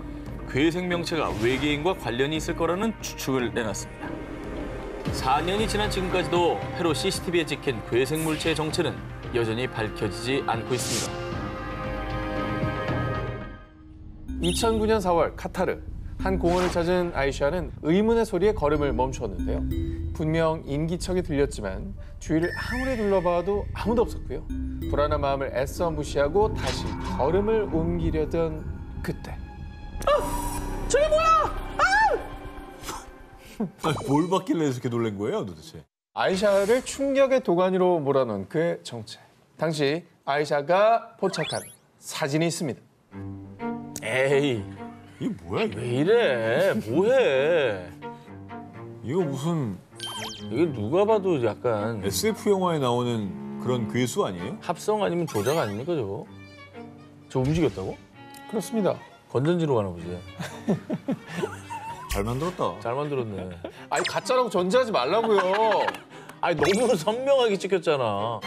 괴생명체가 외계인과 관련이 있을 거라는 추측을 내놨습니다. 4년이 지난 지금까지도 페루 CCTV에 찍힌 괴생물체의 정체는 여전히 밝혀지지 않고 있습니다. 2009년 4월 카타르 한 공원을 찾은 아이샤는 의문의 소리에 걸음을 멈추었는데요. 분명 인기척이 들렸지만 주위를 아무리 둘러봐도 아무도 없었고요. 불안한 마음을 애써 무시하고 다시 걸음을 옮기려던 그때. 저게 뭐야? 뭘 봤길래 이렇게 놀란 거예요, 도대체? 아이샤를 충격의 도가니로 몰아넣은 그의 정체. 당시 아이샤가 포착한 사진이 있습니다. 에이, 이게 뭐야, 이게? 왜 이래? 뭐해? 이거 무슨 이게 누가 봐도 약간 SF 영화에 나오는 그런 괴수 아니에요? 합성 아니면 조작 아닙니까 저거? 저 움직였다고? 그렇습니다. 건전지로 가나 보지. 잘 만들었다. 잘 만들었네. 아니 가짜라고 전제하지 말라고요. 아니 너무 선명하게 찍혔잖아.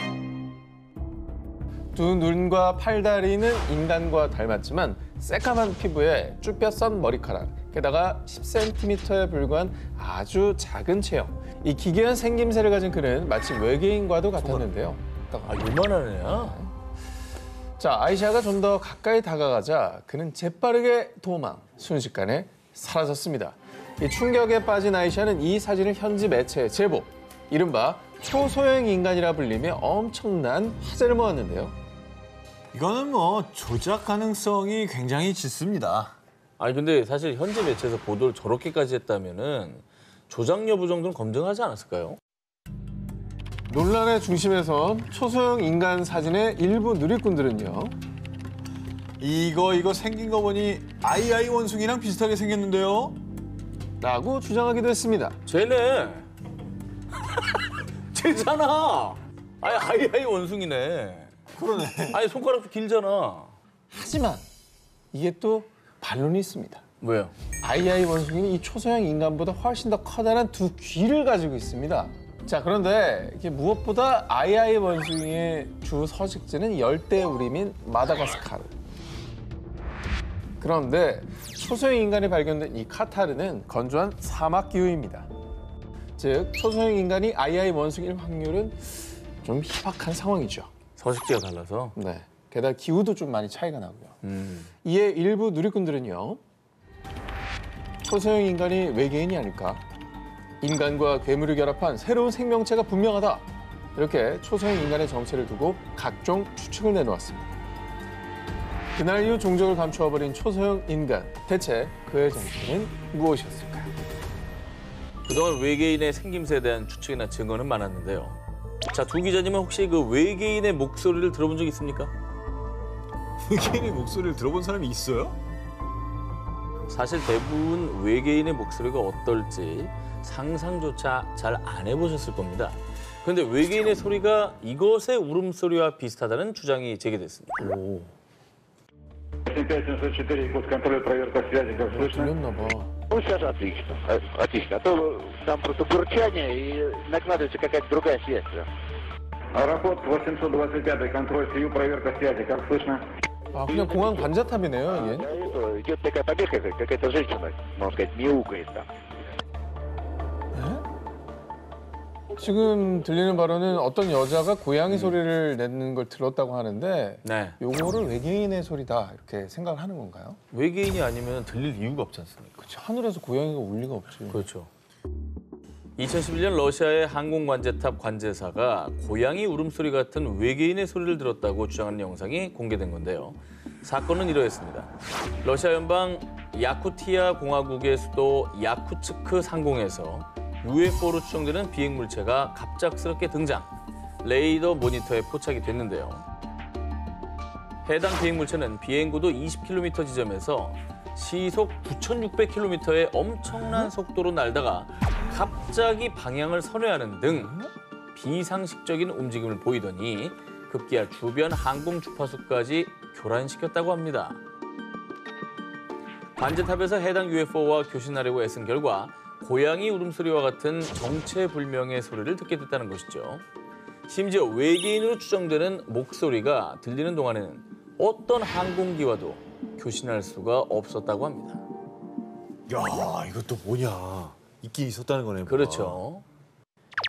두 눈과 팔다리는 인간과 닮았지만 새까만 피부에 쭈뼛 썬 머리카락, 게다가 10cm에 불과한 아주 작은 체형. 이 기괴한 생김새를 가진 그는 마치 외계인과도 같았는데요. 요만한 애야? 자, 아이샤가 좀 더 가까이 다가가자 그는 재빠르게 도망, 순식간에 사라졌습니다. 이 충격에 빠진 아이샤는 이 사진을 현지 매체에 제보, 이른바 초소형 인간이라 불리며 엄청난 화제를 모았는데요. 이거는 뭐 조작 가능성이 굉장히 짙습니다. 아니 근데 사실 현지 매체에서 보도를 저렇게까지 했다면은 조작 여부 정도는 검증하지 않았을까요? 논란의 중심에서 초소형 인간 사진의 일부 누리꾼들은요. 이거 생긴 거 보니 아이아이 원숭이랑 비슷하게 생겼는데요? 라고 주장하기도 했습니다. 쟤네. 쟤잖아. 아이 원숭이네. 그러네. 아니 손가락도 길잖아. 하지만 이게 또 반론이 있습니다. 왜요? 아이아이 원숭이는 이 초소형 인간보다 훨씬 더 커다란 두 귀를 가지고 있습니다. 자, 그런데 이게 무엇보다 아이아이 원숭이의 주 서식지는 열대우림인 마다가스카르. 그런데 초소형 인간이 발견된 이 카타르는 건조한 사막 기후입니다. 즉, 초소형 인간이 아이아이 원숭이일 확률은 좀 희박한 상황이죠. 서식지가 달라서. 네. 게다가 기후도 좀 많이 차이가 나고요. 이에 일부 누리꾼들은요, 초소형 인간이 외계인이 아닐까? 인간과 괴물을 결합한 새로운 생명체가 분명하다. 이렇게 초소형 인간의 정체를 두고 각종 추측을 내놓았습니다. 그날 이후 종적을 감추어버린 초소형 인간. 대체 그의 정체는 무엇이었을까요? 그동안 외계인의 생김새에 대한 추측이나 증거는 많았는데요. 자, 두 기자님은 혹시 그 외계인의 목소리를 들어본 적 있습니까? 외계인의 목소리를 들어본 사람이 있어요? 사실 대부분 외계인의 목소리가 어떨지 상상조차 잘 안 해보셨을 겁니다. 그런데 외계인의 소리가 이것의 울음소리와 비슷하다는 주장이 제기됐습니다. 5704, код контроля, проверка связи, как слышно? 들렸나 봐. Ну, сейчас отлично. Отлично. А то там просто бурчание и накладывается какая-то другая связь. Аэропорт 825, контроль СИЮ, проверка связи, как слышно? 아, 그냥 공항 관자탑이네요, 얘. Это идет такая побега, какая-то женщина, можно сказать, мяукает там. 지금 들리는 바로는 어떤 여자가 고양이 소리를 내는 걸 들었다고 하는데 네. 요거를 외계인의 소리다 이렇게 생각을 하는 건가요? 외계인이 아니면 들릴 이유가 없지 않습니까? 그치, 하늘에서 고양이가 울 리가 없지. 그렇죠. 2011년 러시아의 항공관제탑 관제사가 고양이 울음소리 같은 외계인의 소리를 들었다고 주장하는 영상이 공개된 건데요. 사건은 이러했습니다. 러시아 연방 야쿠티아 공화국의 수도 야쿠츠크 상공에서 UFO로 추정되는 비행 물체가 갑작스럽게 등장, 레이더 모니터에 포착이 됐는데요. 해당 비행 물체는 비행고도 20km 지점에서 시속 9,600km의 엄청난 속도로 날다가 갑자기 방향을 선회하는 등 비상식적인 움직임을 보이더니 급기야 주변 항공 주파수까지 교란시켰다고 합니다. 관제탑에서 해당 UFO와 교신하려고 애쓴 결과 고양이 울음소리와 같은 정체불명의 소리를 듣게 됐다는 것이죠. 심지어 외계인으로 추정되는 목소리가 들리는 동안에는 어떤 항공기와도 교신할 수가 없었다고 합니다. 야, 이것도 뭐냐. 있긴 있었다는 거네. 뭐가. 그렇죠.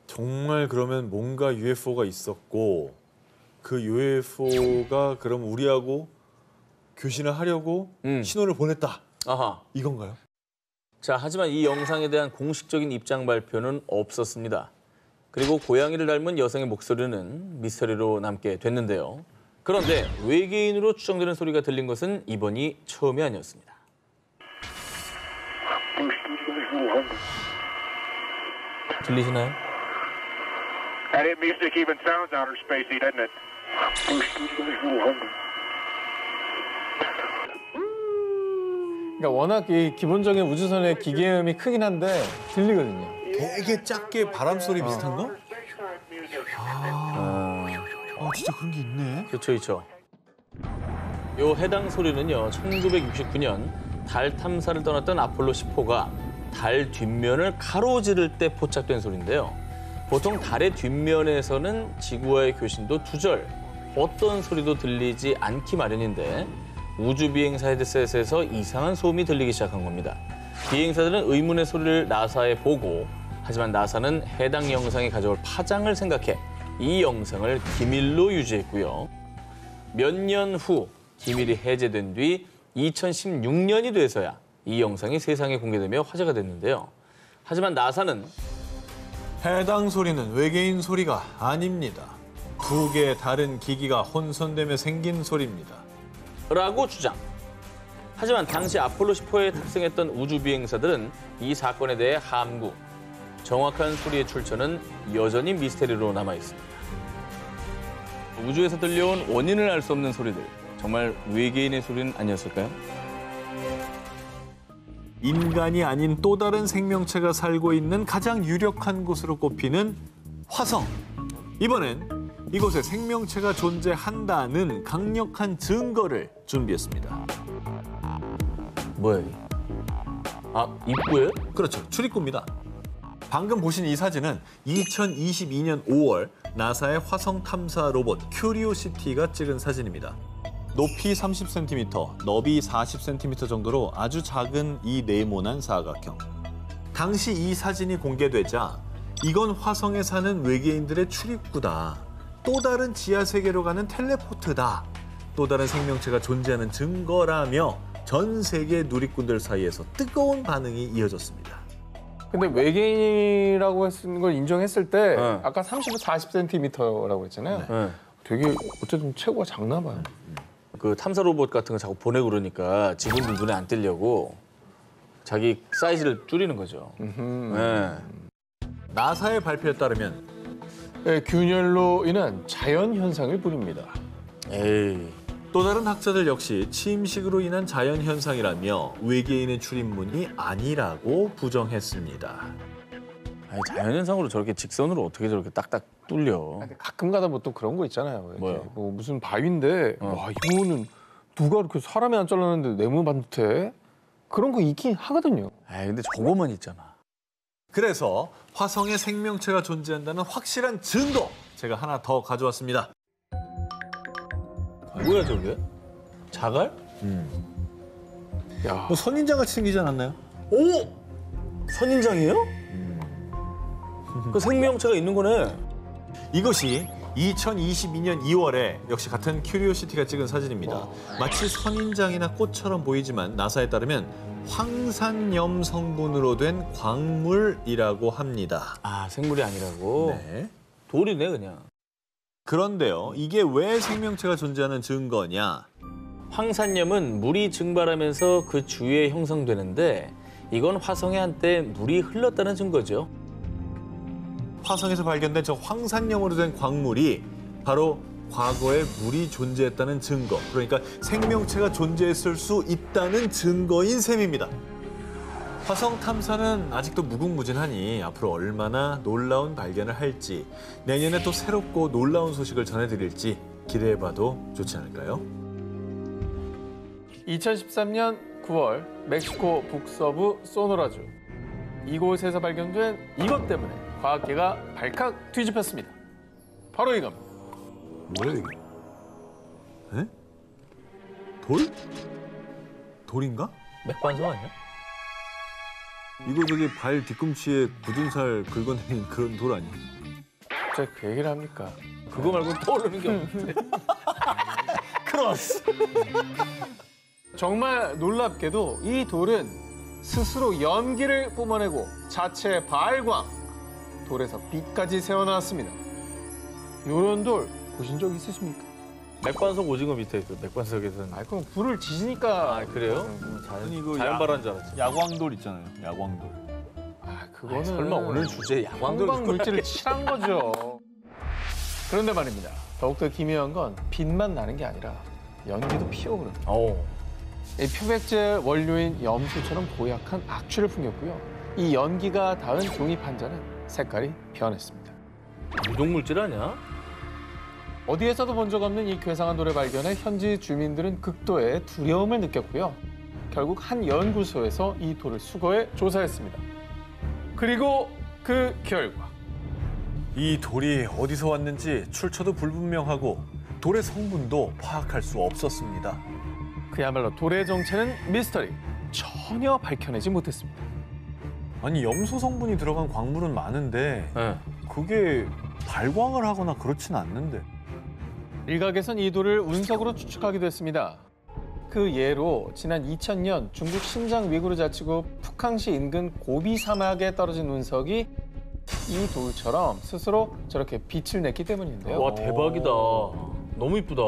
정말 그러면 뭔가 UFO가 있었고 그 UFO가 그럼 우리하고 교신을 하려고 신호를 보냈다. 아하. 이건가요? 자, 하지만 이 영상에 대한 공식적인 입장 발표는 없었습니다. 그리고 고양이를 닮은 여성의 목소리는 미스터리로 남게 됐는데요. 그런데 외계인으로 추정되는 소리가 들린 것은 이번이 처음이 아니었습니다. 들리시나요? That music even sounds outer spacey, doesn't it? 그러니까 워낙 이 기본적인 우주선의 기계음이 크긴 한데 들리거든요. 되게 작게 바람 소리 비슷한 거? 진짜 그런 게 있네. 그렇죠, 그렇죠. 요 해당 소리는요, 1969년 달 탐사를 떠났던 아폴로 10호가 달 뒷면을 가로지를 때 포착된 소리인데요. 보통 달의 뒷면에서는 지구와의 교신도 두절, 어떤 소리도 들리지 않기 마련인데 우주 비행사 헤드셋에서 이상한 소음이 들리기 시작한 겁니다. 비행사들은 의문의 소리를 나사에 보고, 하지만 나사는 해당 영상이 가져올 파장을 생각해 이 영상을 기밀로 유지했고요. 몇 년 후 기밀이 해제된 뒤 2016년이 돼서야 이 영상이 세상에 공개되며 화제가 됐는데요. 하지만 나사는 해당 소리는 외계인 소리가 아닙니다. 두 개의 다른 기기가 혼선되며 생긴 소리입니다. 라고 주장. 하지만 당시 아폴로 10호에 탑승했던 우주 비행사들은 이 사건에 대해 함구. 정확한 소리의 출처는 여전히 미스테리로 남아 있습니다. 우주에서 들려온 원인을 알 수 없는 소리들. 정말 외계인의 소리는 아니었을까요? 인간이 아닌 또 다른 생명체가 살고 있는 가장 유력한 곳으로 꼽히는 화성. 이번엔 이곳에 생명체가 존재한다는 강력한 증거를 준비했습니다. 뭐예요? 아, 입구예요? 그렇죠. 출입구입니다. 방금 보신 이 사진은 2022년 5월 나사의 화성 탐사 로봇 큐리오시티가 찍은 사진입니다. 높이 30cm, 너비 40cm 정도로 아주 작은 이 네모난 사각형. 당시 이 사진이 공개되자 이건 화성에 사는 외계인들의 출입구다. 또 다른 지하 세계로 가는 텔레포트다. 또 다른 생명체가 존재하는 증거라며 전 세계 누리꾼들 사이에서 뜨거운 반응이 이어졌습니다. 근데 외계인이라고 했는 걸 인정했을 때 네. 아까 30에서 40cm라고 했잖아요. 네. 되게 어쨌든 체구가 작나 봐요. 그 탐사 로봇 같은 거 자꾸 보내고 그러니까 직원들 눈에 안 띄려고 자기 사이즈를 줄이는 거죠. 네. 나사의 발표에 따르면 네, 균열로 인한 자연 현상을 부릅니다. 에이. 또 다른 학자들 역시 침식으로 인한 자연 현상이라며 외계인의 출입문이 아니라고 부정했습니다. 아니, 자연현상으로 저렇게 직선으로 어떻게 저렇게 딱딱 뚫려. 근데 가끔가다 뭐 또 그런 거 있잖아요. 이렇게 뭐요? 뭐 무슨 바위인데 와 이거는 누가 이렇게 사람이 안 잘랐는데 네모 반듯해? 그런 거 있긴 하거든요. 에이, 근데 저거만 있잖아. 그래서 화성에 생명체가 존재한다는 확실한 증거 제가 하나 더 가져왔습니다. 뭐야 저게? 자갈? 야, 뭐 선인장같이 생기지 않았나요? 오! 선인장이에요? 그 생명체가 있는 거네. 이것이 2022년 2월에 역시 같은 큐리오시티가 찍은 사진입니다. 마치 선인장이나 꽃처럼 보이지만 나사에 따르면 황산염 성분으로 된 광물이라고 합니다. 아, 생물이 아니라고? 네. 돌이네 그냥. 그런데요, 이게 왜 생명체가 존재하는 증거냐? 황산염은 물이 증발하면서 그 주위에 형성되는데 이건 화성에 한때 물이 흘렀다는 증거죠. 화성에서 발견된 저 황산염으로 된 광물이 바로 과거에 물이 존재했다는 증거, 그러니까 생명체가 존재했을 수 있다는 증거인 셈입니다. 화성 탐사는 아직도 무궁무진하니 앞으로 얼마나 놀라운 발견을 할지, 내년에 또 새롭고 놀라운 소식을 전해드릴지 기대해봐도 좋지 않을까요? 2013년 9월 멕시코 북서부 소노라주 이곳에서 발견된 이것 때문에 과학계가 발칵 뒤집혔습니다. 바로 이겁니다. 뭐야 이게? 에? 돌? 돌인가? 맥반석 아니야? 이거 저기 발 뒤꿈치에 굳은 살 긁어내린 그런 돌 아니에요? 제가 그 얘기를 합니까? 그거 말고 떠오르는 게 없는데. 크로스. 정말 놀랍게도 이 돌은 스스로 연기를 뿜어내고 자체 발광, 돌에서 빛까지 새어나왔습니다. 이런 돌 보신 적 있으십니까? 맥반석 오징어 밑에 그 맥반석에서는. 아, 그럼 불을 지지니까. 아, 그래요? 아니 이거 자연발화인 줄 알았지. 야광돌 있잖아요. 야광돌. 아, 그거는 설마 오늘 주제 야광돌 형광 물질을 칠한 거죠. 그런데 말입니다. 더욱더 기묘한 건 빛만 나는 게 아니라 연기도 피어오릅니다. 이 표백제 원료인 염소처럼 고약한 악취를 풍겼고요. 이 연기가 닿은 종이 판자는 색깔이 변했습니다. 유독물질 아니야? 어디에서도 본 적 없는 이 괴상한 돌의 발견에 현지 주민들은 극도의 두려움을 느꼈고요. 결국 한 연구소에서 이 돌을 수거해 조사했습니다. 그리고 그 결과 이 돌이 어디서 왔는지 출처도 불분명하고 돌의 성분도 파악할 수 없었습니다. 그야말로 돌의 정체는 미스터리. 전혀 밝혀내지 못했습니다. 아니 염소 성분이 들어간 광물은 많은데 네. 그게 발광을 하거나 그렇진 않는데. 일각에선 이 돌을 운석으로 추측하기도 했습니다. 그 예로 지난 2000년 중국 신장 위구르 자치구 푸캉시 인근 고비 사막에 떨어진 운석이 이 돌처럼 스스로 저렇게 빛을 냈기 때문인데요. 와, 대박이다. 너무 이쁘다.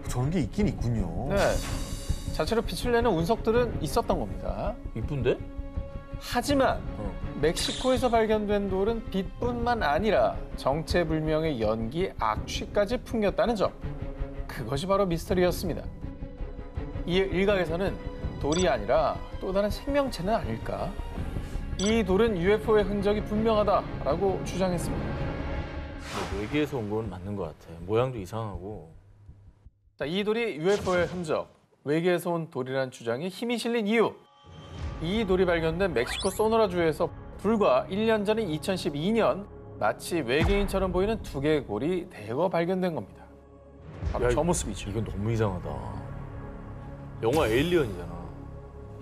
저런 게 있긴 있군요. 네, 자체로 빛을 내는 운석들은 있었던 겁니다. 이쁜데? 하지만 멕시코에서 발견된 돌은 빛뿐만 아니라 정체불명의 연기, 악취까지 풍겼다는 점. 그것이 바로 미스터리였습니다. 이에 일각에서는 돌이 아니라 또 다른 생명체는 아닐까? 이 돌은 UFO의 흔적이 분명하다라고 주장했습니다. 외계에서 온 건 맞는 것 같아. 모양도 이상하고. 자, 이 돌이 UFO의 흔적, 외계에서 온 돌이라는 주장에 힘이 실린 이유. 이 돌이 발견된 멕시코 소노라주에서 불과 1년 전인 2012년 마치 외계인처럼 보이는 두개골이 대거 발견된 겁니다. 바로 야, 저 모습이죠. 이건 너무 이상하다. 영화 에일리언이잖아.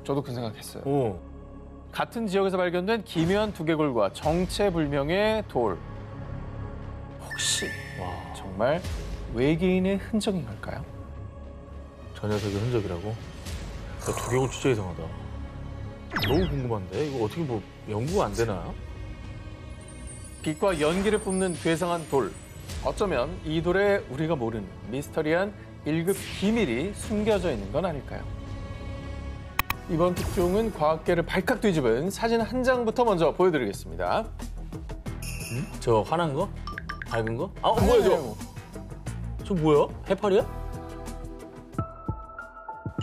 저도 그 생각했어요. 어. 같은 지역에서 발견된 기묘한 두개골과 정체불명의 돌. 혹시 정말 외계인의 흔적인 걸까요? 저 녀석의 흔적이라고? 야, 두개골 진짜 이상하다. 너무 궁금한데? 이거 어떻게 뭐 연구가 안 되나요? 빛과 연기를 뿜는 괴상한 돌. 어쩌면 이 돌에 우리가 모르는 미스터리한 1급 비밀이 숨겨져 있는 건 아닐까요? 이번 특종은 과학계를 발칵 뒤집은 사진 한 장부터 먼저 보여드리겠습니다. 저 환한 거? 밝은 거? 아, 뭐야 저? 저 뭐야? 해파리야?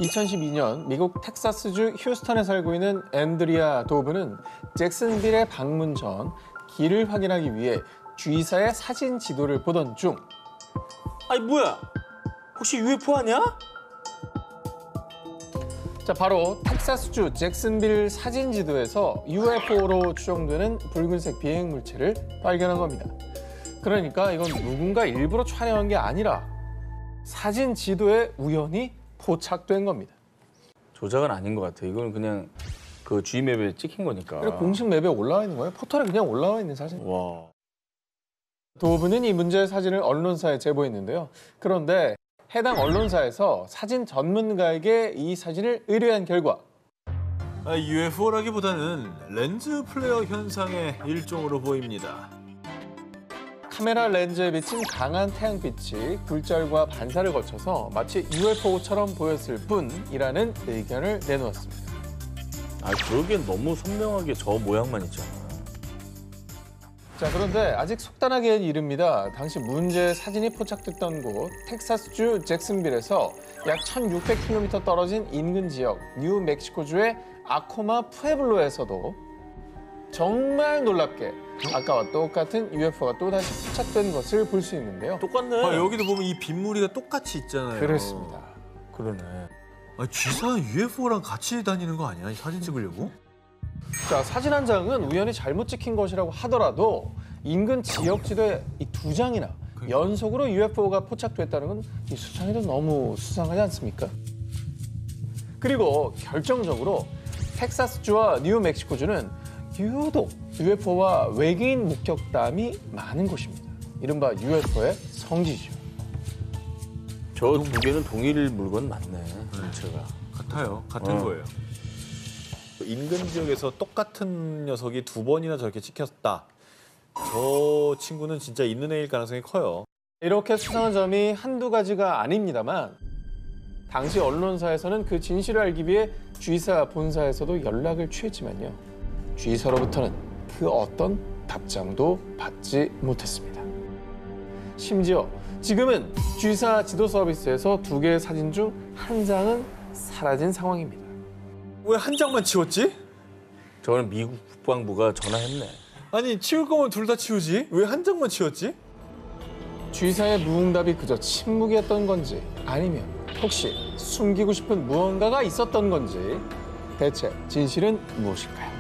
2012년 미국 텍사스주 휴스턴에 살고 있는 앤드리아 도브는 잭슨빌에 방문 전 길을 확인하기 위해 주의사의 사진 지도를 보던 중 아니 뭐야? 혹시 UFO 아니야? 자, 바로 텍사스주 잭슨빌 사진 지도에서 UFO로 추정되는 붉은색 비행 물체를 발견한 겁니다. 그러니까 이건 누군가 일부러 촬영한 게 아니라 사진 지도에 우연히 포착된 겁니다. 조작은 아닌 것 같아. 이건 그냥 그 G맵에 찍힌 거니까. 그리고 공식 맵에 올라와 있는 거예요. 포털에 그냥 올라와 있는 사진. 와. 도브는 이 문제의 사진을 언론사에 제보했는데요. 그런데 해당 언론사에서 사진 전문가에게 이 사진을 의뢰한 결과 UFO라기보다는 렌즈 플레어 현상의 일종으로 보입니다. 카메라 렌즈에 비친 강한 태양빛이 굴절과 반사를 거쳐서 마치 UFO처럼 보였을 뿐이라는 의견을 내놓았습니다. 아, 그러기엔 너무 선명하게 저 모양만 있잖아. 자, 그런데 아직 속단하기엔 이릅니다. 당시 문제의 사진이 포착됐던 곳 텍사스주 잭슨빌에서 약 1,600km 떨어진 인근 지역 뉴멕시코주의 아코마 푸에블로에서도 정말 놀랍게 아까와 똑같은 UFO가 또다시 포착된 것을 볼 수 있는데요. 똑같네. 여기도 보면 이 빗무리가 똑같이 있잖아요. 그렇습니다. 그러네. 쥐사 UFO랑 같이 다니는 거 아니야? 이 사진 찍으려고? 자, 사진 한 장은 우연히 잘못 찍힌 것이라고 하더라도 인근 지역 지도에 이 두 장이나 연속으로 UFO가 포착됐다는 건 이 수상해도 너무 수상하지 않습니까? 그리고 결정적으로 텍사스주와 뉴멕시코주는 유독 UFO와 외계인 목격담이 많은 곳입니다. 이른바 UFO의 성지죠. 저 두 개는 동일 물건 맞네. 전체가. 같아요. 같은 거예요. 인근 지역에서 똑같은 녀석이 2번이나 저렇게 찍혔다. 저 친구는 진짜 있는 애일 가능성이 커요. 이렇게 수상한 점이 한두 가지가 아닙니다만 당시 언론사에서는 그 진실을 알기 위해 G사 본사에서도 연락을 취했지만요. G사로부터는 그 어떤 답장도 받지 못했습니다. 심지어 지금은 G사 지도 서비스에서 2개의 사진 중 한 장은 사라진 상황입니다. 왜 한 장만 치웠지? 저는 미국 국방부가 전화했네. 아니 치울 거면 둘 다 치우지. 왜 한 장만 치웠지? G사의 무응답이 그저 침묵이었던 건지 아니면 혹시 숨기고 싶은 무언가가 있었던 건지 대체 진실은 무엇일까요?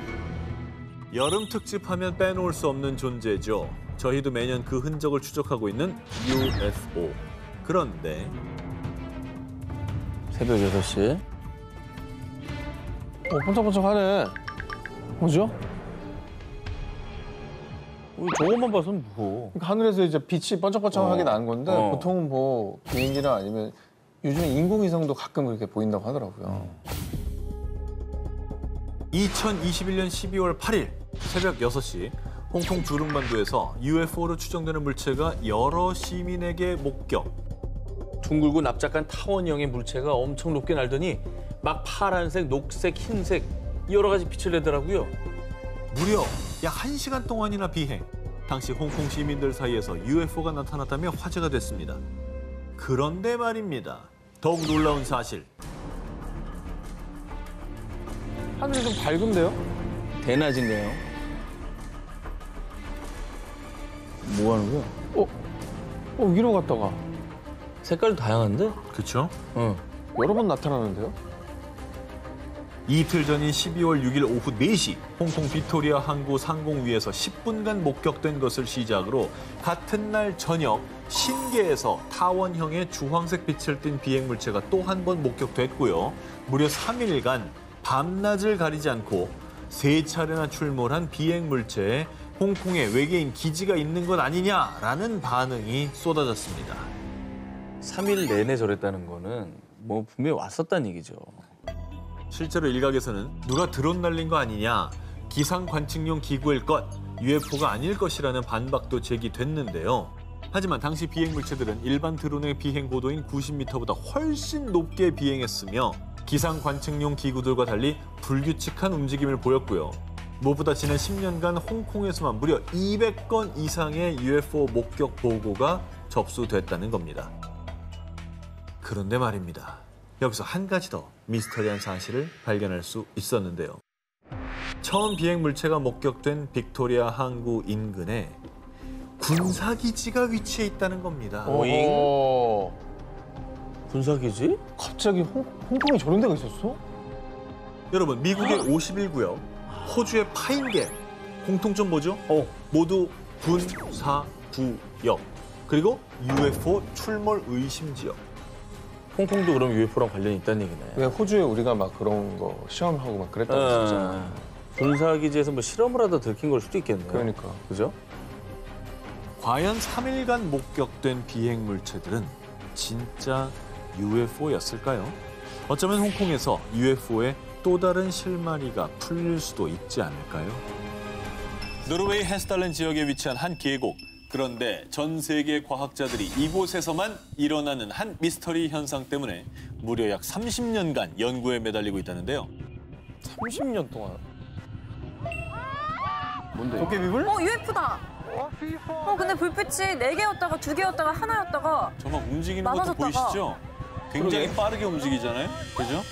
여름 특집하면 빼놓을 수 없는 존재죠. 저희도 매년 그 흔적을 추적하고 있는 UFO. 그런데 새벽 6시. 번쩍번쩍하네. 뭐죠? 저것만 봐서는 뭐. 그러니까 하늘에서 이제 빛이 번쩍번쩍하게 나는 건데 보통은 뭐 비행기나 아니면 요즘에 인공위성도 가끔 그렇게 보인다고 하더라고요. 2021년 12월 8일 새벽 6시 홍콩 주릉반도에서 UFO로 추정되는 물체가 여러 시민에게 목격. 둥글고 납작한 타원형의 물체가 엄청 높게 날더니 막 파란색, 녹색, 흰색 여러 가지 빛을 내더라고요. 무려 약 1시간 동안이나 비행. 당시 홍콩 시민들 사이에서 UFO가 나타났다며 화제가 됐습니다. 그런데 말입니다. 더욱 놀라운 사실. 하늘이 좀 밝은데요? 대낮인가요? 뭐 하는 거야? 위로 갔다가 색깔도 다양한데? 그렇죠? 응. 여러 번 나타나는데요? 이틀 전인 12월 6일 오후 4시 홍콩 빅토리아 항구 상공위에서 10분간 목격된 것을 시작으로 같은 날 저녁 신계에서 타원형의 주황색 빛을 띤 비행물체가 또 한 번 목격됐고요. 무려 3일간 밤낮을 가리지 않고 3차례나 출몰한 비행물체에 홍콩에 외계인 기지가 있는 것 아니냐라는 반응이 쏟아졌습니다. 3일 내내 저랬다는 거는 뭐 분명히 왔었다는 얘기죠. 실제로 일각에서는 누가 드론 날린 거 아니냐, 기상 관측용 기구일 것, UFO가 아닐 것이라는 반박도 제기됐는데요. 하지만 당시 비행물체들은 일반 드론의 비행 고도인 90m보다 훨씬 높게 비행했으며 기상 관측용 기구들과 달리 불규칙한 움직임을 보였고요. 무엇보다 지난 10년간 홍콩에서만 무려 200건 이상의 UFO 목격 보고가 접수됐다는 겁니다. 그런데 말입니다. 여기서 한 가지 더 미스터리한 사실을 발견할 수 있었는데요. 처음 비행물체가 목격된 빅토리아 항구 인근에 군사기지가 위치해 있다는 겁니다. 오잉? 군사기지? 갑자기 홍콩에 저런 데가 있었어? 여러분, 미국의 51구역, 호주의 파인계, 공통점 뭐죠? 모두 군사구역, 그리고 UFO 출몰 의심 지역. 홍콩도 그럼 UFO랑 관련이 있다는 얘기네. 왜 호주에 우리가 막 그런 거 시험하고 막 그랬다고 했었잖아. 군사기지에서 뭐 실험을 하다 들킨 걸 수도 있겠네요. 그러니까. 그죠? 과연 3일간 목격된 비행물체들은 진짜 UFO였을까요? 어쩌면 홍콩에서 UFO의 또 다른 실마리가 풀릴 수도 있지 않을까요? 노르웨이 헤스달렌 지역에 위치한 한 계곡. 그런데 전 세계 과학자들이 이곳에서만 일어나는 한 미스터리 현상 때문에 무려 약 30년간 연구에 매달리고 있다는데요. 30년 동안. 뭔데? 도깨비불? UFO다. 근데 불빛이 4개였다가 2개였다가 하나였다가 정말 움직이는 것도 많아졌다가. 보이시죠? 굉장히 빠르게 움직이잖아요. 그죠?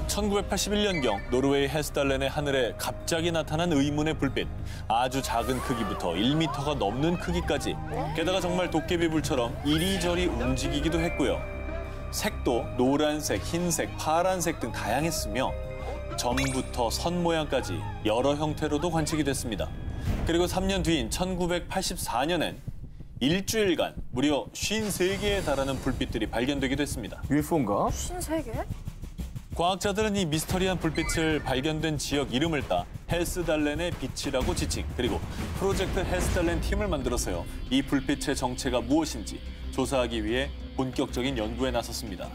1981년경 노르웨이 헤스달렌의 하늘에 갑자기 나타난 의문의 불빛. 아주 작은 크기부터 1m가 넘는 크기까지. 게다가 정말 도깨비불처럼 이리저리 움직이기도 했고요. 색도 노란색, 흰색, 파란색 등 다양했으며 점부터 선 모양까지 여러 형태로도 관측이 됐습니다. 그리고 3년 뒤인 1984년엔 일주일간 무려 53개에 달하는 불빛들이 발견되기도 했습니다. UFO인가? 53개? 과학자들은 이 미스터리한 불빛을 발견된 지역 이름을 따 헬스달렌의 빛이라고 지칭, 그리고 프로젝트 헬스달렌 팀을 만들어서요. 이 불빛의 정체가 무엇인지 조사하기 위해 본격적인 연구에 나섰습니다.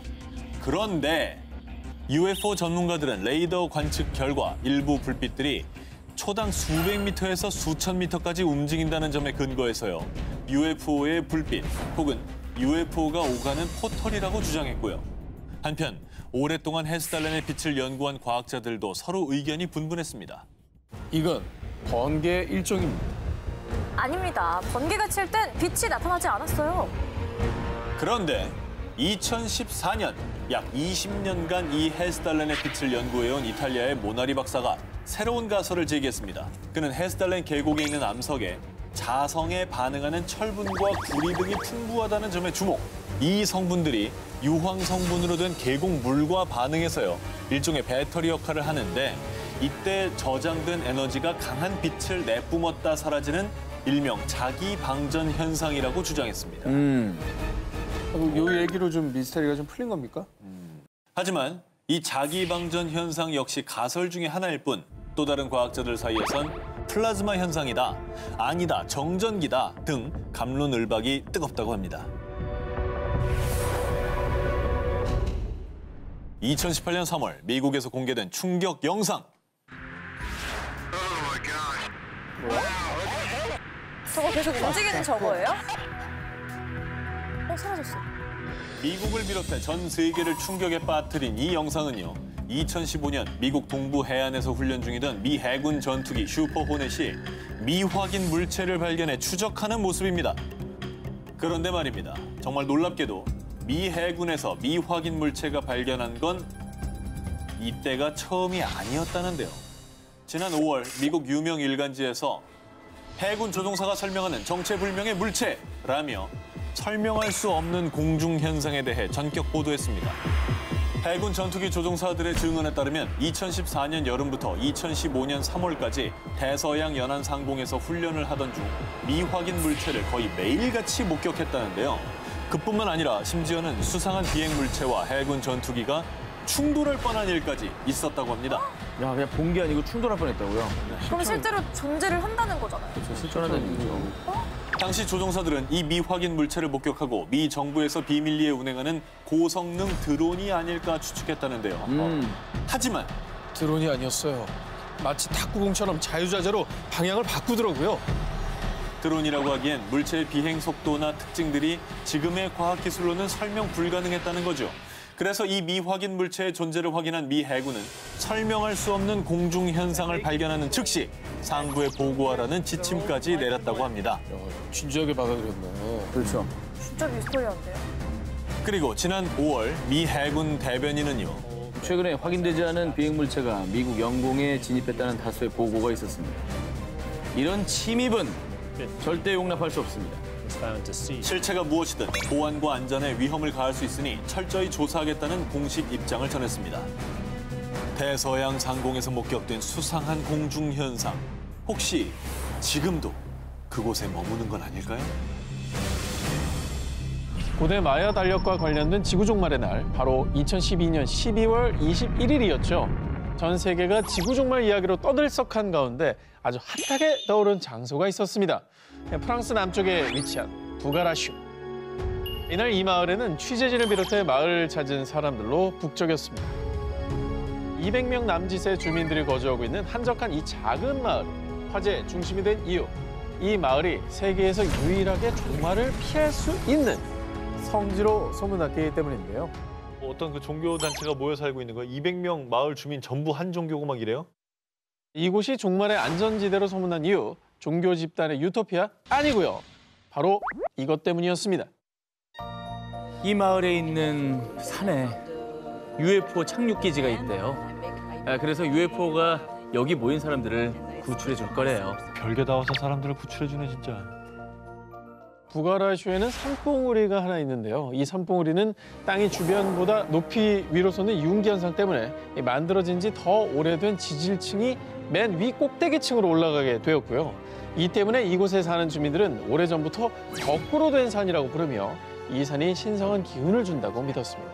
그런데 UFO 전문가들은 레이더 관측 결과 일부 불빛들이 초당 수백 미터에서 수천 미터까지 움직인다는 점에 근거해서요. UFO의 불빛 혹은 UFO가 오가는 포털이라고 주장했고요. 한편 오랫동안 헤스달렌의 빛을 연구한 과학자들도 서로 의견이 분분했습니다. 이건 번개 일종입니다. 아닙니다. 번개가 칠 땐 빛이 나타나지 않았어요. 그런데 2014년 약 20년간 이 헤스달렌의 빛을 연구해온 이탈리아의 모나리 박사가 새로운 가설을 제기했습니다. 그는 헤스달렌 계곡에 있는 암석에 자성에 반응하는 철분과 구리 등이 풍부하다는 점에 주목. 이 성분들이 유황 성분으로 된 계곡 물과 반응해서요. 일종의 배터리 역할을 하는데 이때 저장된 에너지가 강한 빛을 내뿜었다 사라지는 일명 자기 방전 현상이라고 주장했습니다. 이 얘기로 좀 미스터리가 좀 풀린 겁니까? 하지만 이 자기 방전 현상 역시 가설 중에 하나일 뿐 또 다른 과학자들 사이에선 플라즈마 현상이다, 아니다, 정전기다 등 갑론을박이 뜨겁다고 합니다. 2018년 3월 미국에서 공개된 충격 영상. 저거 계속 움직이는 저거예요? 사라졌어. 미국을 비롯해 전 세계를 충격에 빠뜨린 이 영상은요. 2015년 미국 동부 해안에서 훈련 중이던 미 해군 전투기 슈퍼 호넷이 미확인 물체를 발견해 추적하는 모습입니다. 그런데 말입니다. 정말 놀랍게도 미 해군에서 미확인 물체가 발견한 건 이때가 처음이 아니었다는데요. 지난 5월 미국 유명 일간지에서 해군 조종사가 설명하는 정체불명의 물체라며 설명할 수 없는 공중 현상에 대해 전격 보도했습니다. 해군 전투기 조종사들의 증언에 따르면 2014년 여름부터 2015년 3월까지 대서양 연안 상공에서 훈련을 하던 중 미확인 물체를 거의 매일같이 목격했다는데요. 그뿐만 아니라 심지어는 수상한 비행 물체와 해군 전투기가 충돌할 뻔한 일까지 있었다고 합니다. 야, 그냥 본 게 아니고 충돌할 뻔했다고요? 그럼 실제로 존재를 한다는 거잖아요. 그렇죠, 실존한다는 얘기죠. 당시 조종사들은 이 미확인 물체를 목격하고 미 정부에서 비밀리에 운행하는 고성능 드론이 아닐까 추측했다는데요. 하지만 드론이 아니었어요. 마치 탁구공처럼 자유자재로 방향을 바꾸더라고요. 드론이라고 하기엔 물체의 비행 속도나 특징들이 지금의 과학기술로는 설명 불가능했다는 거죠. 그래서 이 미확인 물체의 존재를 확인한 미 해군은 설명할 수 없는 공중 현상을 발견하는 즉시 상부에 보고하라는 지침까지 내렸다고 합니다. 진지하게 받아들였네. 그렇죠. 진짜 미스터리한데요. 그리고 지난 5월 미 해군 대변인은요. 최근에 확인되지 않은 비행 물체가 미국 영공에 진입했다는 다수의 보고가 있었습니다. 이런 침입은 절대 용납할 수 없습니다. 실체가 무엇이든 보안과 안전에 위험을 가할 수 있으니 철저히 조사하겠다는 공식 입장을 전했습니다. 대서양 상공에서 목격된 수상한 공중 현상. 혹시 지금도 그곳에 머무는 건 아닐까요? 고대 마야 달력과 관련된 지구 종말의 날, 바로 2012년 12월 21일이었죠. 전 세계가 지구 종말 이야기로 떠들썩한 가운데 아주 핫하게 떠오른 장소가 있었습니다. 프랑스 남쪽에 위치한 부가라슈. 이날 이 마을에는 취재진을 비롯해 마을을 찾은 사람들로 북적였습니다. 200명 남짓의 주민들이 거주하고 있는 한적한 이 작은 마을, 화제의 중심이 된 이유. 이 마을이 세계에서 유일하게 종말을 피할 수 있는 성지로 소문났기 때문인데요. 어떤 그 종교 단체가 모여 살고 있는 거예요? 200명 마을 주민 전부 한 종교고 막 이래요? 이곳이 종말의 안전지대로 소문난 이유, 종교 집단의 유토피아? 아니고요. 바로 이것 때문이었습니다. 이 마을에 있는 산에 UFO 착륙 기지가 있대요. 그래서 UFO가 여기 모인 사람들을 구출해 줄 거래요. 별게 다 와서 사람들을 구출해주네 진짜. 부가라슈에는 산봉우리가 하나 있는데요. 이 산봉우리는 땅이 주변보다 높이 위로 솟는 융기 현상 때문에 만들어진 지 더 오래된 지질층이 맨 위 꼭대기층으로 올라가게 되었고요. 이 때문에 이곳에 사는 주민들은 오래전부터 거꾸로 된 산이라고 부르며 이 산이 신성한 기운을 준다고 믿었습니다.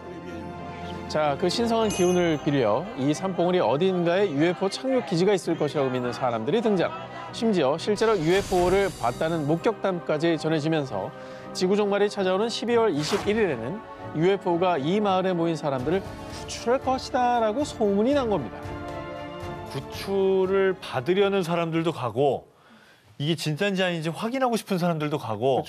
자, 그 신성한 기운을 빌려 이 산봉우리 어딘가에 UFO 착륙 기지가 있을 것이라고 믿는 사람들이 등장. 심지어 실제로 UFO를 봤다는 목격담까지 전해지면서 지구 종말이 찾아오는 12월 21일에는 UFO가 이 마을에 모인 사람들을 구출할 것이다라고 소문이 난 겁니다. 구출을 받으려는 사람들도 가고 이게 진짜인지 아닌지 확인하고 싶은 사람들도 가고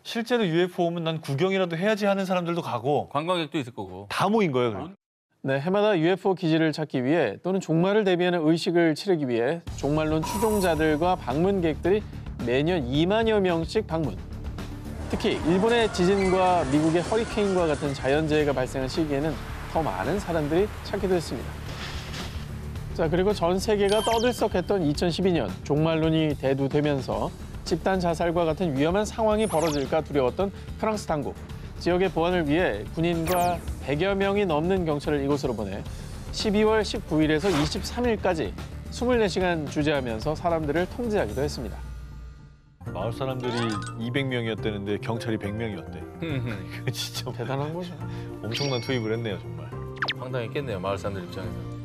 실제로 UFO 오면 난 구경이라도 해야지 하는 사람들도 가고 관광객도 있을 거고. 다 모인 거예요. 그럼. 네, 해마다 UFO 기지를 찾기 위해 또는 종말을 대비하는 의식을 치르기 위해 종말론 추종자들과 방문객들이 매년 2만여 명씩 방문. 특히 일본의 지진과 미국의 허리케인과 같은 자연재해가 발생한 시기에는 더 많은 사람들이 찾기도 했습니다. 자, 그리고 전 세계가 떠들썩했던 2012년 종말론이 대두되면서 집단 자살과 같은 위험한 상황이 벌어질까 두려웠던 프랑스 당국. 지역의 보안을 위해 군인과 100여 명이 넘는 경찰을 이곳으로 보내 12월 19일에서 23일까지 24시간 주재하면서 사람들을 통제하기도 했습니다. 마을 사람들이 200명이었다는데 경찰이 100명이었대. 진짜 대단한 거죠. 엄청난 투입을 했네요 정말. 황당했겠네요, 마을 사람들 입장에서.